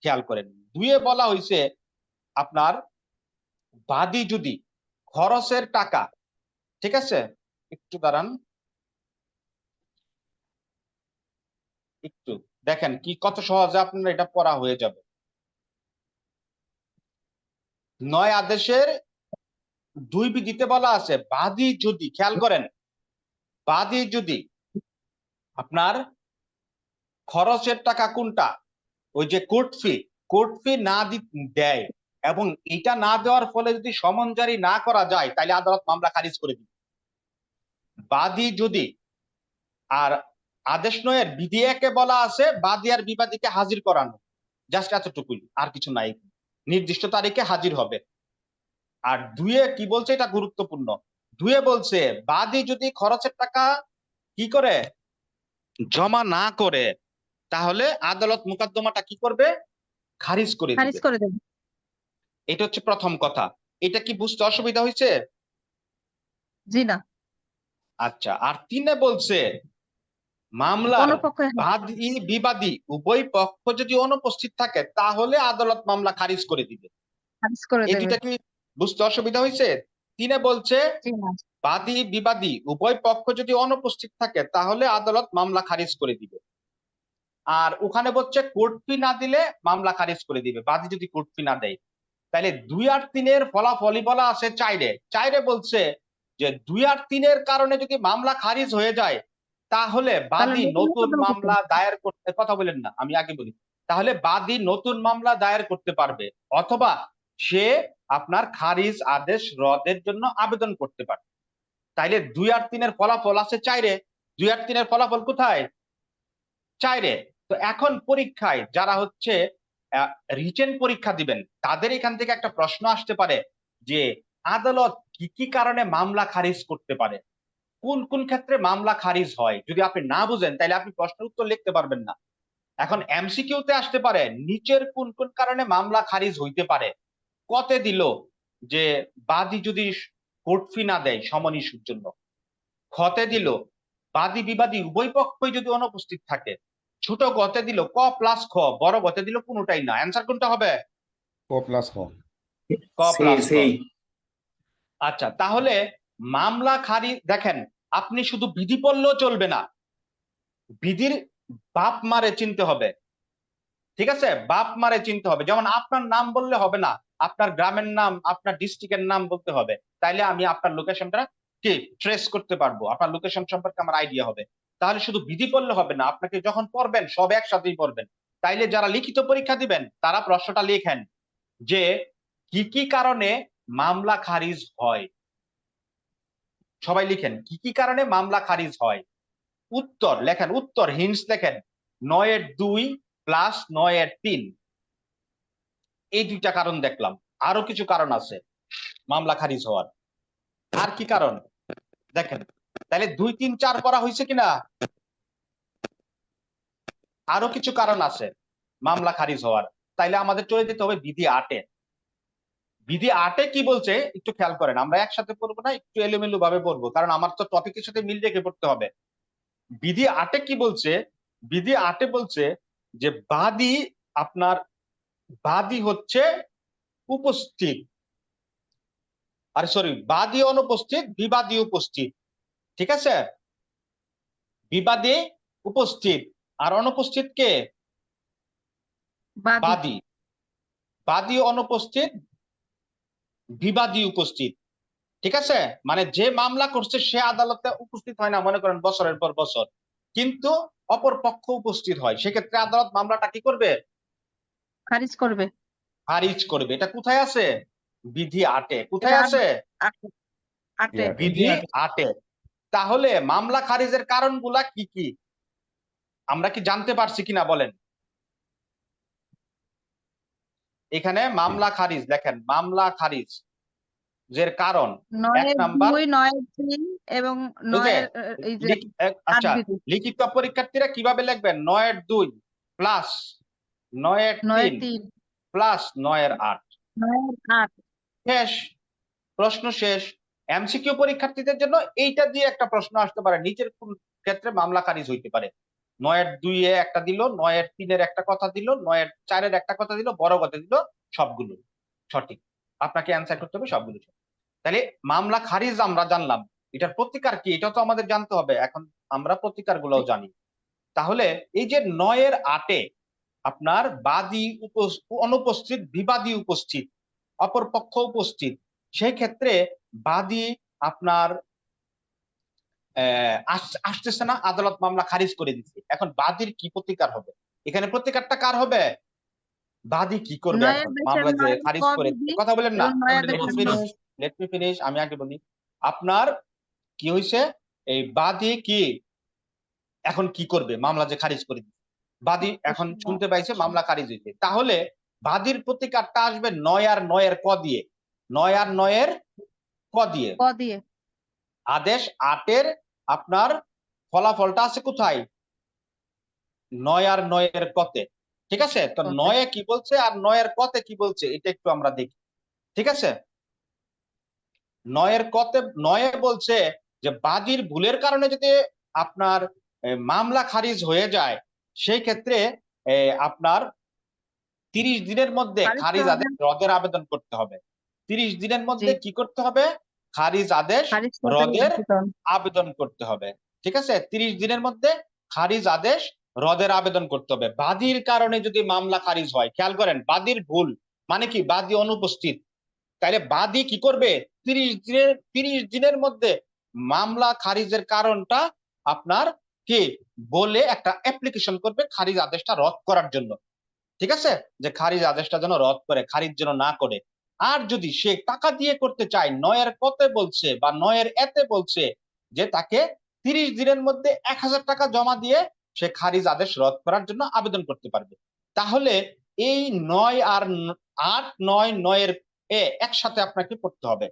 A: খেয়াল করেন। 2 এ বলা হয়েছে আপনার বাদী যদি খরচের টাকা, ঠিক আছে, একটু দাঁড়ান, একটু দেখেন কি কত সহজে আপনার এটা পড়া হয়ে যাবে। 9 আদেশের 2 বিধিতে বলা আছে বাদী যদি, খেয়াল করেন, বাদী যদি আপনার খরচের টাকা কোনটা, ওই যে কোর্ট ফি না দেয় এবং এটা না দেওয়ার ফলে যদি সমন জারি না করা যায় তাহলে আদালত মামলা খারিজ করে দিবে। বাদী যদি, আর আদেশ 9 এর বিধি 1 এ বলা আছে বাদী আর বিবাদীকে হাজির করানো, জাস্ট এতটুকুই, আর কিছু নাই, নির্দিষ্ট তারিখে হাজির হবে। আর 2 এ কি বলছে, এটা গুরুত্বপূর্ণ। 2 এ বলছে বাদী যদি খরচের টাকা কি করে, জমা না করে, তাহলে আদালত মোকদ্দমাটা কি করবে, খারিজ করে
G: খারিজ
A: দিবে।
G: করে দেবে।
A: এটা হচ্ছে প্রথম কথা। এটা কি বুঝতে অসুবিধা হয়েছে?
G: জি না,
A: আচ্ছা, আর 3 এ বলছে মামলার
G: কোনো পক্ষে
A: বাদী বিবাদী উভয় পক্ষ যদি অনুপস্থিত থাকে তাহলে আদালত মামলা খারিজ করে দিবে।
G: খারিজ করে
A: এই
G: দেবে।
A: দুইটা কি বুঝতে অসুবিধা হয়েছে? 3 এ বলছে
G: জি না,
A: বাদী বিবাদী উভয় পক্ষ যদি অনুপস্থিত থাকে তাহলে আদালত মামলা খারিজ করে দিবে। আর ওখানে বলছে কোর্ট ফি না দিলে মামলা খারিজ করে দিবে, বাদী যদি কোর্ট ফি না দেয়। তাহলে 2 আর 3 এর ফলাফলই বলা আছে 4 এ। 4 এ বলছে যে 2 আর 3 এর কারণে যদি মামলা খারিজ হয়ে যায় তাহলে বাদী
G: তাহলে
A: নতুন
G: মোকদ্দমা করতে
A: মামলা দায়ের করতে, কথা বলেন না, আমি আগে বলি, তাহলে বাদী নতুন মামলা দায়ের করতে পারবে অথবা সে আপনার খারিজ আদেশ রদের জন্য আবেদন করতে পারে। তাইলে 2 আর 3 এর ফলাফল আছে 4 এ। 2 আর 3 এর ফলাফল কোথায়? 4 এ। তো এখন পরীক্ষায় যারা হচ্ছে রিটেন পরীক্ষা দিবেন তাদের এখান থেকে একটা প্রশ্ন আসতে পারে যে আদালত কি কি কারণে মামলা খারিজ করতে পারে, কোন কোন ক্ষেত্রে মামলা খারিজ হয়। যদি আপনি না বুঝেন তাহলে আপনি প্রশ্নের উত্তর লিখতে পারবেন না। এখন এমসিকিউতে আসতে পারে নিচের কোন কোন কারণে মামলা খারিজ হইতে পারে। কতে দিল যে বাদী যদি কোর্ট ফি না দেয় সমন ইস্যুর জন্য। খতে দিল বাদী বিবাদী উভয় পক্ষই যদি অনুপস্থিত থাকে। ছোট গতে দিল ক প্লাস খ, বড় গতে দিল কোনোটাই না। অ্যান্সার কোনটা হবে?
F: ক প্লাস খ।
A: ক প্লাস খ। আচ্ছা, তাহলে মামলা খারিজ, দেখেন আপনি শুধু বিধি পড়লেও চলবে না, বিধির বাপ মারে চিনতে হবে। ঠিক আছে, বাপ মারে চিনতে হবে। যেমন আপনার নাম বললে হবে না, আপনার গ্রামের নাম, আপনার ডিস্ট্রিক্টের নাম বলতে হবে, তাইলে আমি আপনার লোকেশনটা কি ট্রেস করতে পারবো, আপনার লোকেশন সম্পর্কে আমার আইডিয়া হবে। তাহলে শুধু বিধি পড়লে হবে না, আপনাকে যখন পড়বেন সব একসাথেই পড়বেন। তাইলে যারা লিখিত পরীক্ষা দিবেন তারা প্রশ্নটা লিখেন যে কি কি কারণে মামলা খারিজ হয়। সবাই লিখেন কি কি কারণে মামলা খারিজ হয়। উত্তর লেখেন, উত্তর হিন্টস লেখেন 9 এর 2 প্লাস 9 এর 3। এই দুইটা কারণ দেখলাম, আরো কিছু কারণ আছে মামলা খারিজ হওয়ার। আর কি কারণ দেখেন, তাহলে 2, 3, 4 করা হয়েছে কিনা? আরো কিছু কারণ আছে মামলা খারিজ হওয়ার। তাইলে আমাদের চলে যেতে হবে বিধি 8 এ। বিধি 8 এ কি বলছে একটু খেয়াল করেন, আমরা একসাথে পড়বো না, একটু এলোমেলো ভাবে পড়বো, কারণ আমার তো টপিকের সাথে মিল রেখে পড়তে হবে। বিধি 8 এ কি বলছে? বিধি 8 এ বলছে যে বাদী আপনার, বাদী হচ্ছে উপস্থিত, আরে সরি, বাদী অনুপস্থিত বিবাদী উপস্থিত। ঠিক আছে, বিবাদী উপস্থিত আর অনুপস্থিত কে?
G: বাদী।
A: বাদী। বাদী অনুপস্থিত বিবাদী উপস্থিত। ঠিক আছে, মানে যে মামলা করছে সে আদালতে উপস্থিত হয় না, মনে করেন বছরের পর বছর, কিন্তু অপর পক্ষ উপস্থিত হয়, সেক্ষেত্রে আদালত মামলাটা কি করবে?
G: খারিজ করবে।
A: খারিজ করবে। এটা কোথায় আছে? বিধি 8 এ। কোথায়
G: এটা
A: আছে?
G: 8
A: বিধি 8 এ। তাহলে মামলা খারিজের কারণগুলা কি কি আমরা কি জানতে পারছি কিনা বলেন? এখানে মামলা খারিজ দেখেন, মামলা খারিজ এর কারণ
G: 9
A: এক
G: এর
A: নাম্বার,
G: 2, 9 এর 3 এবং
A: ওই
G: 9
A: যে
G: এর এই যে
A: আচ্ছা,
G: 8 বিধি।
A: লিখিত পরীক্ষার্থীরা কিভাবে লিখবেন? 9 এর 2 প্লাস 9 এর
G: 9 এর
A: 3
G: 3,
A: প্লাস 9 এর 8।
G: নয়ের ৮
A: শেষ, প্রশ্ন শেষ। এমসিকিউ পরীক্ষার্থীদের জন্য এইটা দিয়ে একটা প্রশ্ন আসতে পারে, নিচের কোন ক্ষেত্রে মামলা খারিজ হইতে পারে। ৯-এর ২-এ একটা দিল, ৯-এর ৩-এর একটা কথা দিল, ৯-এর ৪-এর একটা কথা দিল, বড় কথা দিল, সবগুলো সঠিক। আপনাকে অ্যান্সার করতে হবে সবগুলো সঠিক। তাহলে মামলা খারিজ আমরা জানলাম, এটার প্রতিকার কি এটা তো আমাদের জানতে হবে। এখন আমরা প্রতিকার গুলোও জানি। তাহলে এই যে ৯-এর ৮-এ আপনার বাদী অনুপস্থিত, বিবাদী উপস্থিত, অপর পক্ষ উপস্থিত, সেই ক্ষেত্রে বাদী আপনার আসতেছে না, আদালত মামলা খারিজ করে দিচ্ছে। এখন বাদীর কি প্রতিকার হবে? এখানে প্রতিকারটা কার হবে? বাদী কি করবে
G: ৯-এর
A: এখন?
G: ২
A: মামলা যে
G: ৯-এর
A: খারিজ
G: ক
A: করে
G: বিধি
A: কথা বলেন না,
G: এবং ৯-এর
A: লেট মি ফিনিশ, আমি আগে বলি। আপনার কি হয়েছে, এই বাদী কি এখন কি করবে? মামলা যে খারিজ করে দিচ্ছে, বাদী এখন শুনতে পাইছে মামলা খারিজ হয়েছে, তাহলে বাদীর প্রতিকারটা আসবে ৯-আর ৯-এর ক দিয়ে, ৯-আর ৯-এর ক দিয়ে।
G: ক দিয়ে
A: আদেশ ৮-এর আপনার ফলাফলটা আছে কোথায়? ৯-আর ৯-এর কতে। ঠিক আছে, তো
G: কতে।
A: ৯-এ কি বলছে আর ৯-এর কতে কি বলছে এটা একটু আমরা দেখি। ঠিক আছে, ৯-এর কতে ৯-এ বলছে যে বাদীর ভুলের কারণে যদি আপনার মামলা খারিজ হয়ে যায়, সেই ক্ষেত্রে আপনার ৩০ দিনের মধ্যে
G: খারিজ
A: খারিজ
G: করবেন।
A: আদেশ রদের আবেদন করতে হবে। ৩০ দিনের মধ্যে
G: জি।
A: কি করতে হবে? খারিজ আদেশ
G: খারিজ করতে
A: রদের
G: আবেদন।
A: আবেদন করতে হবে। ঠিক আছে, ৩০ দিনের মধ্যে খারিজ আদেশ রদের আবেদন করতে হবে। বাদীর কারণে যদি মামলা খারিজ হয়, খেয়াল করেন, বাদীর ভুল মানে কি? বাদী অনুপস্থিত। তাইলে বাদী কি করবে? ৩০ দিনের মধ্যে মামলা খারিজের কারণটা আপনার কি বলে একটা অ্যাপ্লিকেশন করবে খারিজ আদেশটা রদ করার জন্য। ঠিক আছে, যে খারিজ আদেশটা যেন রদ করে, খারিজ যেন না করে। আর যদি সে টাকা দিয়ে করতে চায়, ৯-এর কতে বলছে বা ৯-এর এতে বলছে যে তাকে ৩০ দিনের মধ্যে ১,০০০ টাকা জমা দিয়ে সে খারিজ আদেশ রদ করার জন্য আবেদন করতে পারবে। তাহলে এই ৯-আর ৮, ৯-এর একসাথে আপনাকে পড়তে হবে।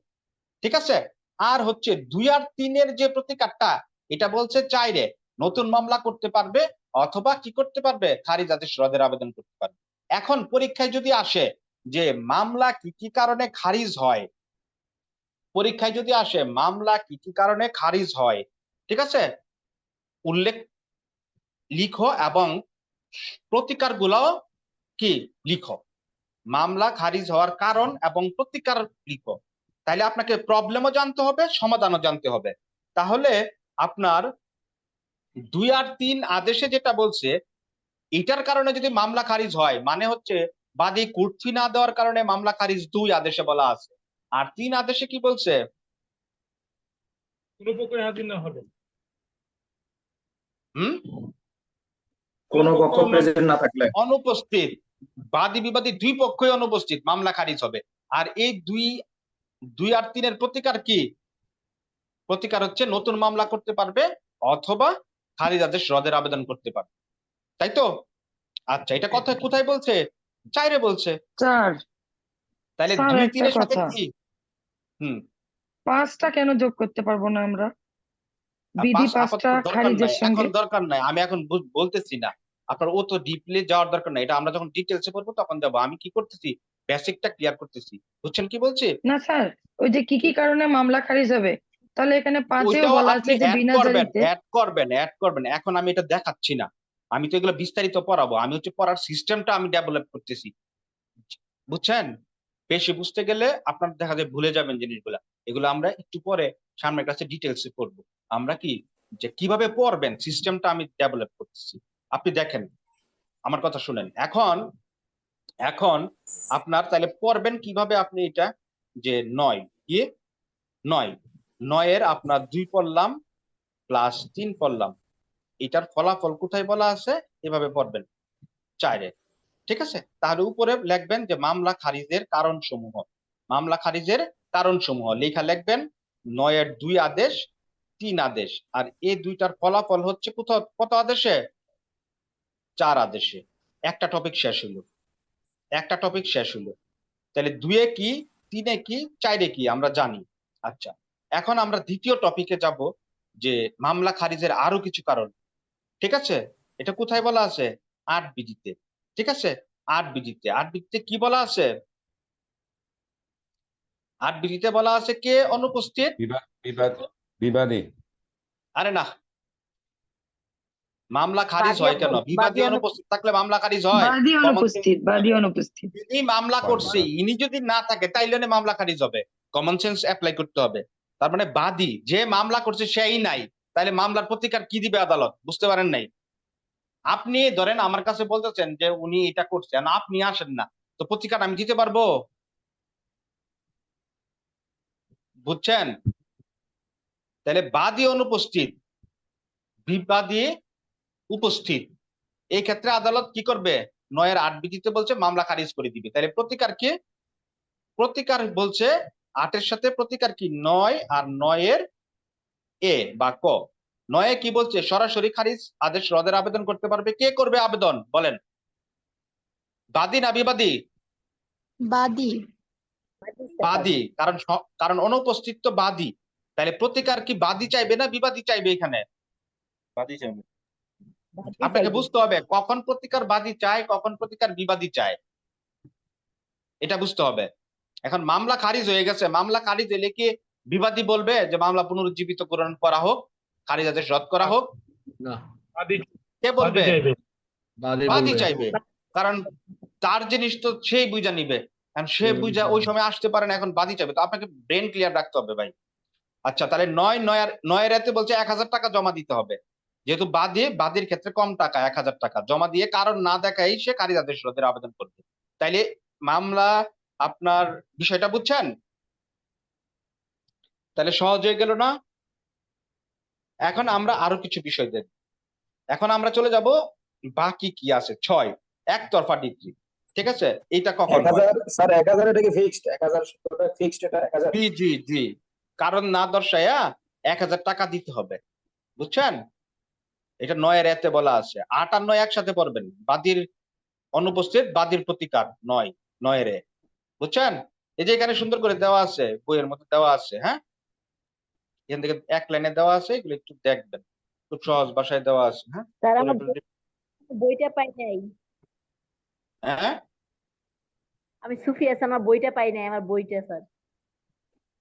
A: ঠিক আছে, আর হচ্ছে ২-আর ৩-এর যে প্রতিকারটা, এটা বলছে ৪-এ নতুন মামলা করতে পারবে অথবা কি করতে পারবে? খারিজ আদেশ রদের আবেদন করতে পারবে। এখন পরীক্ষায় যদি আসে যে মামলা কি কি কারণে খারিজ হয়, পরীক্ষায় যদি আসে মামলা কি কি কারণে খারিজ হয়, ঠিক আছে, উল্লেখ লিখো এবং প্রতিকার গুলাও কি লিখো। মামলা খারিজ হওয়ার কারণ এবং প্রতিকার লিখো। তাইলে আপনাকে প্রবলেমও জানতে হবে, সমাধানও জানতে হবে। তাহলে আপনার ২-আর ৩ আদেশে যেটা বলছে, এটার কারণে যদি মামলা খারিজ হয়, মানে হচ্ছে বাদী কোর্ট ফি না দেওয়ার কারণে মামলা খারিজ ২ আদেশে বলা আছে। আর ৩ আদেশে কি বলছে?
D: কোনো পক্ষের হাজির না হলে
A: হুম,
H: কোনো পক্ষ প্রেজেন্ট না থাকলে
A: অনুপস্থিত, বাদী বিবাদী ২ পক্ষই অনুপস্থিত, মামলা খারিজ হবে। আর এই ২-আর ৩-এর প্রতিকার কি? প্রতিকার হচ্ছে নতুন মামলা করতে পারবে অথবা খারিজ আদেশ রদের আবেদন করতে পারবে। তাই তো? আচ্ছা, এটা কথা কোথায় বলছে? ৪-এ বলছে।
I: স্যার,
A: তাহলে
I: স্যার
A: ২-৩-এর
I: একটা
A: সাথে
I: কথা,
A: কি? হুম,
I: ৫টা কেন যোগ করতে পারবো না আমরা? বিধি 5টা
A: আপাতত দরকার
I: খারিজের
A: নাই,
I: সঙ্গে।
A: এখন দরকার নাই, আমি এখন বলতেছি না। আপনার ও তো ডিপলি যাওয়ার দরকার নাই, এটা আমরা যখন ডিটেলসে পড়বো তখন যাবো। আমি কি করতেছি? বেসিকটা ক্লিয়ার করতেছি। বুঝছেন কি বলছি?
I: না স্যার, ওই যে কি কি কারণে মামলা খারিজ হবে, তাহলে এখানে ৫-এও
A: ওইটাও
I: বলা
A: আপনি
I: আছে যে বিনা জারিতে।
A: অ্যাড করবেন। এখন আমি এটা দেখাচ্ছি না, আমি তো এগুলো বিস্তারিত পড়াবো। আমি হচ্ছে পড়ার সিস্টেমটা আমি ডেভেলপ করতেছি। বুঝছেন? বেশি বুঝতে গেলে আপনার দেখা যায় ভুলে যাবেন জিনিসগুলা। এগুলো আমরা একটু পরে সামনের ক্লাসে ডিটেইলসে পড়বো। আমরা কি যে কিভাবে পড়বেন সিস্টেমটা আমি ডেভেলপ করতেছি। আপনি দেখেন, আমার কথা শুনেন। এখন আপনার তাহলে পড়বেন কিভাবে আপনি এটা, যে ৯ কি ৯-এর আপনার ২ পড়লাম প্লাস ৩ পড়লাম। এটার ফলাফল কোথায় বলা আছে? এভাবে পড়বেন ৪-এ। ঠিক আছে, তাহলে উপরে লিখবেন যে মামলা খারিজের কারণসমূহ। মামলা খারিজের কারণসমূহ লেখা লিখবেন ৯-এর ২ আদেশ, ৩ আদেশ। আর এই দুইটার ফলাফল হচ্ছে কত আদেশে? ৪ আদেশে। একটা টপিক শেষ হলো। তাহলে ২-এ কি, ৩-এ কি, ৪-এ কি আমরা জানি। আচ্ছা, এখন আমরা দ্বিতীয় টপিকে যাব, যে মামলা খারিজের আরো কিছু কারণ। ঠিক আছে, এটা কোথায় বলা আছে? ৮ বিধিতে। ঠিক আছে, ৮ বিধিতে কি বলা আছে? 8 বিধিতে বলা আছে কে অনুপস্থিত?
F: বিবাদী।
A: আরে না, মামলা খারিজ
G: বাদী
A: হয় কেন?
G: অনুপস্থিত,
A: বিবাদী
G: বাদী
A: অনুপস্থিত থাকলে মামলা খারিজ হয়?
I: বাদী
A: Common sense
I: অনুপস্থিত, বাদী অনুপস্থিত।
A: ইনি মামলা করছে, ইনি যদি না থাকে তাইলে না মামলা খারিজ হবে। কমন সেন্স অ্যাপ্লাই করতে হবে। তার মানে বাদী যে মামলা করছে সেই নাই, তাহলে মামলার প্রতিকার কি দিবে আদালত? বুঝতে পারেন নাই? আপনি ধরেন আমার কাছে বলতেছেন যে উনি এটা করছেন, আপনি আসেন না, তো প্রতিকার আমি দিতে পারবো? বুঝছেন? তাহলে বাদী অনুপস্থিত, বিবাদী উপস্থিত, এই ক্ষেত্রে আদালত কি করবে? 9-8 বিধিতে বলছে মামলা খারিজ করে দিবে। তাহলে প্রতিকার কি? প্রতিকার বলছে 8-এর সাথে প্রতিকার কি? 9 আর 9-এর এ বা ক। 9-এ কি বলছে? সরাসরি খারিজ আদেশ রদের আবেদন করতে পারবে। কে করবে আবেদন বলেন? বাদী না বিবাদী?
G: বাদী।
A: বাদী, কারণ অনুপস্থিত তো বাদী। তাহলে প্রতিকার কি বাদী চাইবে না বিবাদী চাইবে? এখানে
C: বাদী চাইবে।
A: আপনাকে বুঝতে হবে কখন প্রতিকার বাদী চায়, কখন প্রতিকার বিবাদী চায়, এটা বুঝতে হবে। এখন মামলা খারিজ হয়ে গেছে, মামলা খারিজ হলে কি বিবাদী বলবে যে মামলা পুনরুজ্জীবিত করা হোক, খারিজ আদেশ রদ করা হোক?
H: না,
D: বাদী
A: কে
D: বাদী
A: বলবে?
D: চাইবে।
A: বাদী চাইবে, কারণ তার জিনিস তো সেই বুঝা নিবে। কারণ সে বুঝা ওই সময় আসতে পারে না, এখন বাদী চাইবে। তো আপনাকে ব্রেন ক্লিয়ার রাখতে হবে ভাই। আচ্ছা, তাহলে 9 রাতে বলছে 1000 টাকা জমা দিতে হবে। যেহেতু বাদীর ক্ষেত্রে কম টাকা, 1000 টাকা জমা দিয়ে কারণ না দেখাই সে খারিজ আদেশ রদের আবেদন করবে। তাইলে মামলা আপনার বিষয়টা বুঝছেন? তাহলে সহজ হয়ে গেল না? এখন আমরা আরো কিছু বিষয় দেখব। এখন আমরা চলে যাব বাকি কি আছে। 6 একতরফা ডিক্রি। ঠিক আছে, এইটা কখন হয়?
H: 1000 স্যার 1000 এটা কি ফিক্সড? 1000 ফিক্সড, এটা 1000।
A: জি জি জি, কারণ না দর্শায়া 1000 টাকা দিতে হবে। বুঝছেন? এটা 9-এর এতে বলা আছে। 8 আর 9 একসাথে পড়বেন। বাদীর অনুপস্থিত, বাদীর প্রতিকার 9-এর এ। বুঝছেন? এই যে এখানে সুন্দর করে দেওয়া আছে, বইয়ের মধ্যে দেওয়া আছে। হ্যাঁ, এখান থেকে এক লাইনে দেওয়া আছে, এগুলো একটু দেখবেন। খুব সহজ ভাষায় দেওয়া আছে। হ্যাঁ,
E: স্যার আমার বইটা পাই নাই,
A: হ্যাঁ,
E: আমি সুফিয়া স্যার, আমার বইটা পাই নাই, আমার বইটা স্যার।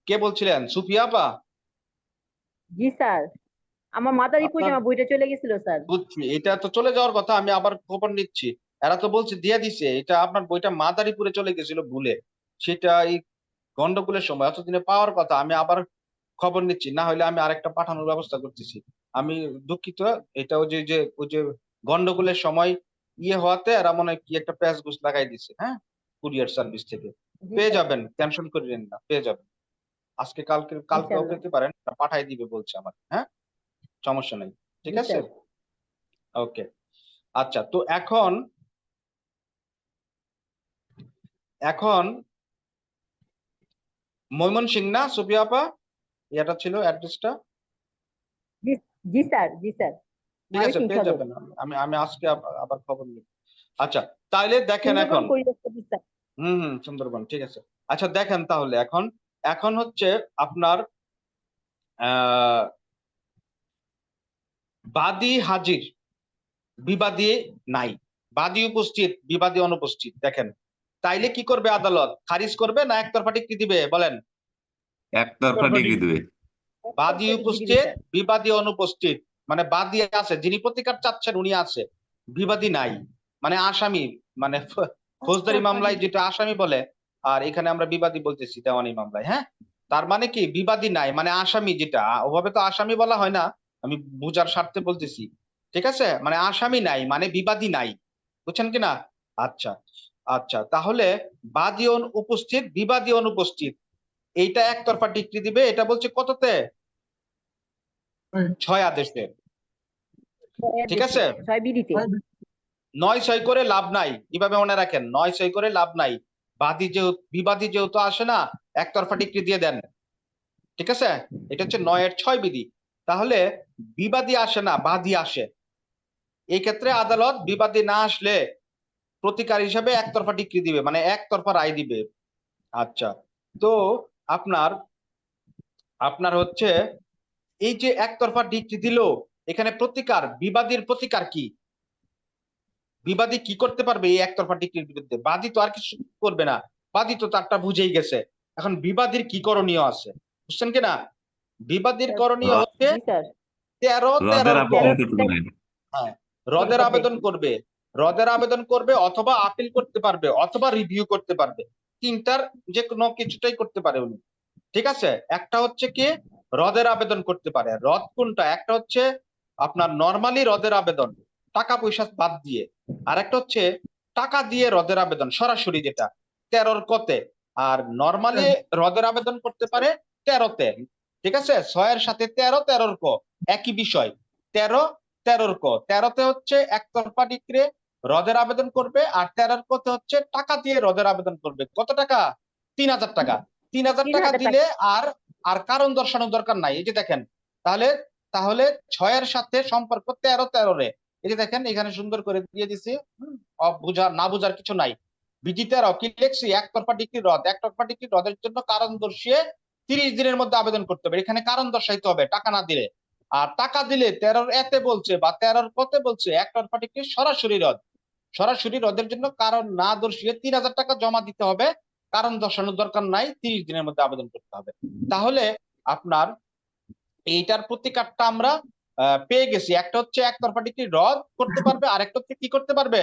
A: কে বলছিলেন? সুফিয়া আপা?
E: জি স্যার, আমার মাদারীপুরে
A: আপনার
E: আমার বইটা চলে গেছিল স্যার।
A: বুঝছি, এটা তো চলে যাওয়ার কথা। আমি আবার খবর নিচ্ছি, এরা তো বলছে দিয়ে দিছে। এটা আপনার বইটা মাদারীপুরে চলে গেছিল ভুলে, সেটা এই গন্ডগোলের সময় এতদিনে পাওয়ার কথা। আমি আবার খবর নিচ্ছি, না হলে আমি আরেকটা পাঠানোর ব্যবস্থা করতেছি। আমি দুঃখিত। এটা ওই যে গন্ডগোলের সময় হওয়াতে এরা মনে হয় কি একটা প্যাচ গুছ লাগাই দিছে। হ্যাঁ, কুরিয়ার সার্ভিস থেকে
E: জি
A: পেয়ে
E: স্যার,
A: যাবেন, টেনশন করিলেন না, পেয়ে যাবেন। আজকে কালকেও
E: ইনশাআল্লাহ।
A: পেতে পারেন, পাঠাই দিবে বলছে আমার। হ্যাঁ, সমস্যা নাই, ঠিক
E: জি
A: আছে,
E: স্যার।
A: ওকে। আচ্ছা, তো এখন এখন ময়মনসিংহ না সুফিয়া আপা? এটা ছিল অ্যাড্রেসটা।
E: জি জি স্যার, জি স্যার।
A: ঠিক আছে,
E: ময়মনসিংহ
A: পেয়ে
E: সদর।
A: যাবেন। আমি আজকে আবার খবর নিব। আচ্ছা, তাহলে দেখেন
E: সুন্দরবন
A: এখন।
E: পরিদর্শক স্যার।
A: সুন্দরবন, ঠিক আছে। আচ্ছা, দেখেন তাহলে এখন হচ্ছে আপনার আহ বাদী হাজির, বিবাদী নাই। বাদী উপস্থিত, বিবাদী অনুপস্থিত। দেখেন, তাইলে কি করবে আদালত? খারিজ করবে না একতরফা ডিক্রি দিবে বলেন?
B: একতরফা ডিগ্রি দেবে।
A: বাদী উপস্থিত, বিবাদী অনুপস্থিত। মানে বাদী আছে, যিনি প্রতিকার চাচ্ছেন উনি আছে, বিবাদী নাই। মানে আসামি, মানে ফৌজদারি মামলায় যেটা আসামি বলে, আর এখানে আমরা বিবাদী বলতেছি দেওয়ানি মামলায়। হ্যাঁ, তার মানে কি বিবাদী নাই মানে আসামি, যেটা ওভাবে তো আসামি বলা হয় না, আমি বুঝার স্বার্থে বলতেছি। ঠিক আছে, মানে আসামি নাই মানে বিবাদী নাই। বুঝছেন কিনা? আচ্ছা আচ্ছা, তাহলে বাদী উপস্থিত, বিবাদী অনুপস্থিত, এইটা একতরফা ডিক্রি দিবে। এটা বলছে কততে? 6 আদেশে। ঠিক আছে,
E: 6 বিডিতে।
A: 9 সই করে লাভ নাই। কিভাবে মনে রাখেন? 9 সই করে লাভ নাই। বিবাদী যেহেতু আসে না, একতরফা ডিক্রি দিয়ে দেন। ঠিক আছে, এটা হচ্ছে 9-এর 6 বিধি। তাহলে বিবাদী আসে না, বাদী আসে। এই ক্ষেত্রে আদালত বিবাদী না আসলে প্রতিকার হিসাবে একতরফা ডিক্রি দিবে, মানে একতরফা রায় দিবে। আচ্ছা, তো আপনার আপনার হচ্ছে এই যে একতরফা ডিক্রি দিল, এখানে প্রতিকার, বিবাদীর প্রতিকার কি? বিবাদী কি করতে পারবে এই একতরফা ডিক্রির বিরুদ্ধে? বাদী তো আর কিছু করবে না, বাদী তো তারটা বুঝেই গেছে। এখন বিবাদীর কি করণীয় আছে বুঝছেন কিনা? বিবাদীর করণীয়
B: র-
A: হচ্ছে
E: জি স্যার
A: 13
B: রদের
A: 13 ক।
B: আবেদন করতে পারে।
A: হ্যাঁ, রদের আবেদন করবে, রদের আবেদন করবে অথবা আপিল করতে পারবে অথবা রিভিউ করতে পারবে, তিনটার যে কোনো কিছুটাই করতে পারে উনি। ঠিক আছে, একটা হচ্ছে কি হ্রদের আবেদন করতে পারে। হ্রদ কোনটা? একটা হচ্ছে আপনার নরমালি হ্রদের আবেদন টাকা পয়সা বাদ দিয়ে, আর একটা হচ্ছে টাকা দিয়ে হ্রদের আবেদন সরাসরি, যেটা 13 কতে। আর নরমালি হ্রদের আবেদন করতে পারে 13-তে। ঠিক আছে, 6-এর সাথে 13, 13 ক একই বিষয়। 13, 13 ক। 13-তে হচ্ছে একতরফা ডিক্রি হ্রদের আবেদন করবে, আর 13 কতে হচ্ছে টাকা দিয়ে হ্রদের আবেদন করবে। কত টাকা? 3000 টাকা। 3000 টাকা
E: 3000
A: দিলে আর আর কারণ দর্শানোর দরকার নাই। এই যে দেখেন, তাহলে তাহলে 6-এর সাথে সম্পর্ক 13, 13 রে। এই যে দেখেন এখানে সুন্দর করে দিয়ে দিছি, বুঝা না বুঝার কিছু নাই। বিধি 13 কি লিখছি? একতরফা ডিক্রি রদ। একতরফা ডিক্রি রদের জন্য কারণ দর্শিয়ে 30 দিনের মধ্যে আবেদন করতে হবে। এখানে কারণ দর্শাইতে হবে টাকা না দিলে। আর টাকা দিলে 13 এতে বলছে বা 13 কতে বলছে একতরফা ডিক্রি সরাসরি রদ। সরাসরি রদের জন্য কারণ না দর্শিয়ে 3000 টাকা জমা দিতে হবে, কারণ দর্শানোর দরকার নাই, 30 দিনের মধ্যে আবেদন করতে হবে। তাহলে আপনার এইটার প্রতিকারটা আমরা পেয়ে গেছি। একটা হচ্ছে একতরফা ডিক্রি রদ করতে পারবে, আর একটা হচ্ছে কি করতে পারবে?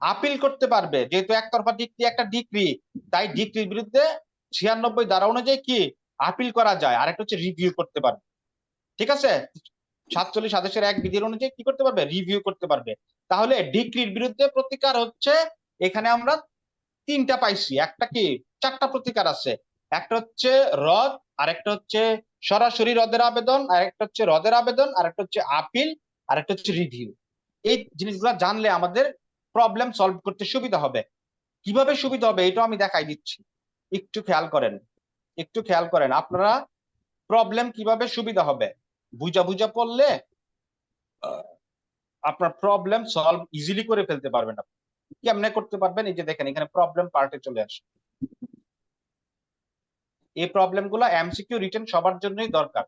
A: আপিল করতে পারবে। যেহেতু একতরফা ডিক্রি একটা ডিক্রি, তাই ডিক্রির বিরুদ্ধে 96 ধারা অনুযায়ী কি আপিল করা যায়। আর একটা হচ্ছে রিভিউ করতে পারবে। ঠিক আছে, 47 আদেশের 1 বিধির অনুযায়ী কি করতে পারবে? রিভিউ করতে পারবে। তাহলে ডিক্রির বিরুদ্ধে প্রতিকার হচ্ছে এখানে আমরা 3টা পাইছি। একটা কি 4টা প্রতিকার আছে। একটা হচ্ছে রদ, আর একটা হচ্ছে সরাসরি রদের আবেদন, আর একটা হচ্ছে রদের আবেদন, আর একটা হচ্ছে আপিল, আর একটা হচ্ছে রিভিউ। এই জিনিসগুলো জানলে আমাদের প্রবলেম সলভ করতে সুবিধা হবে। কিভাবে সুবিধা হবে এটা আমি দেখাই দিচ্ছি, একটু খেয়াল করেন। একটু খেয়াল করেন আপনারা, প্রবলেম কিভাবে সুবিধা হবে বুঝা বুঝা পড়লে আপনার প্রবলেম সলভ ইজিলি করে ফেলতে পারবেন। আপনি কেমনে করতে পারবেন? এই যে দেখেন এখানে প্রবলেম পার্টে চলে আসে। এই প্রবলেম গুলো এমসিকিউ রিটেন সবার জন্যই দরকার।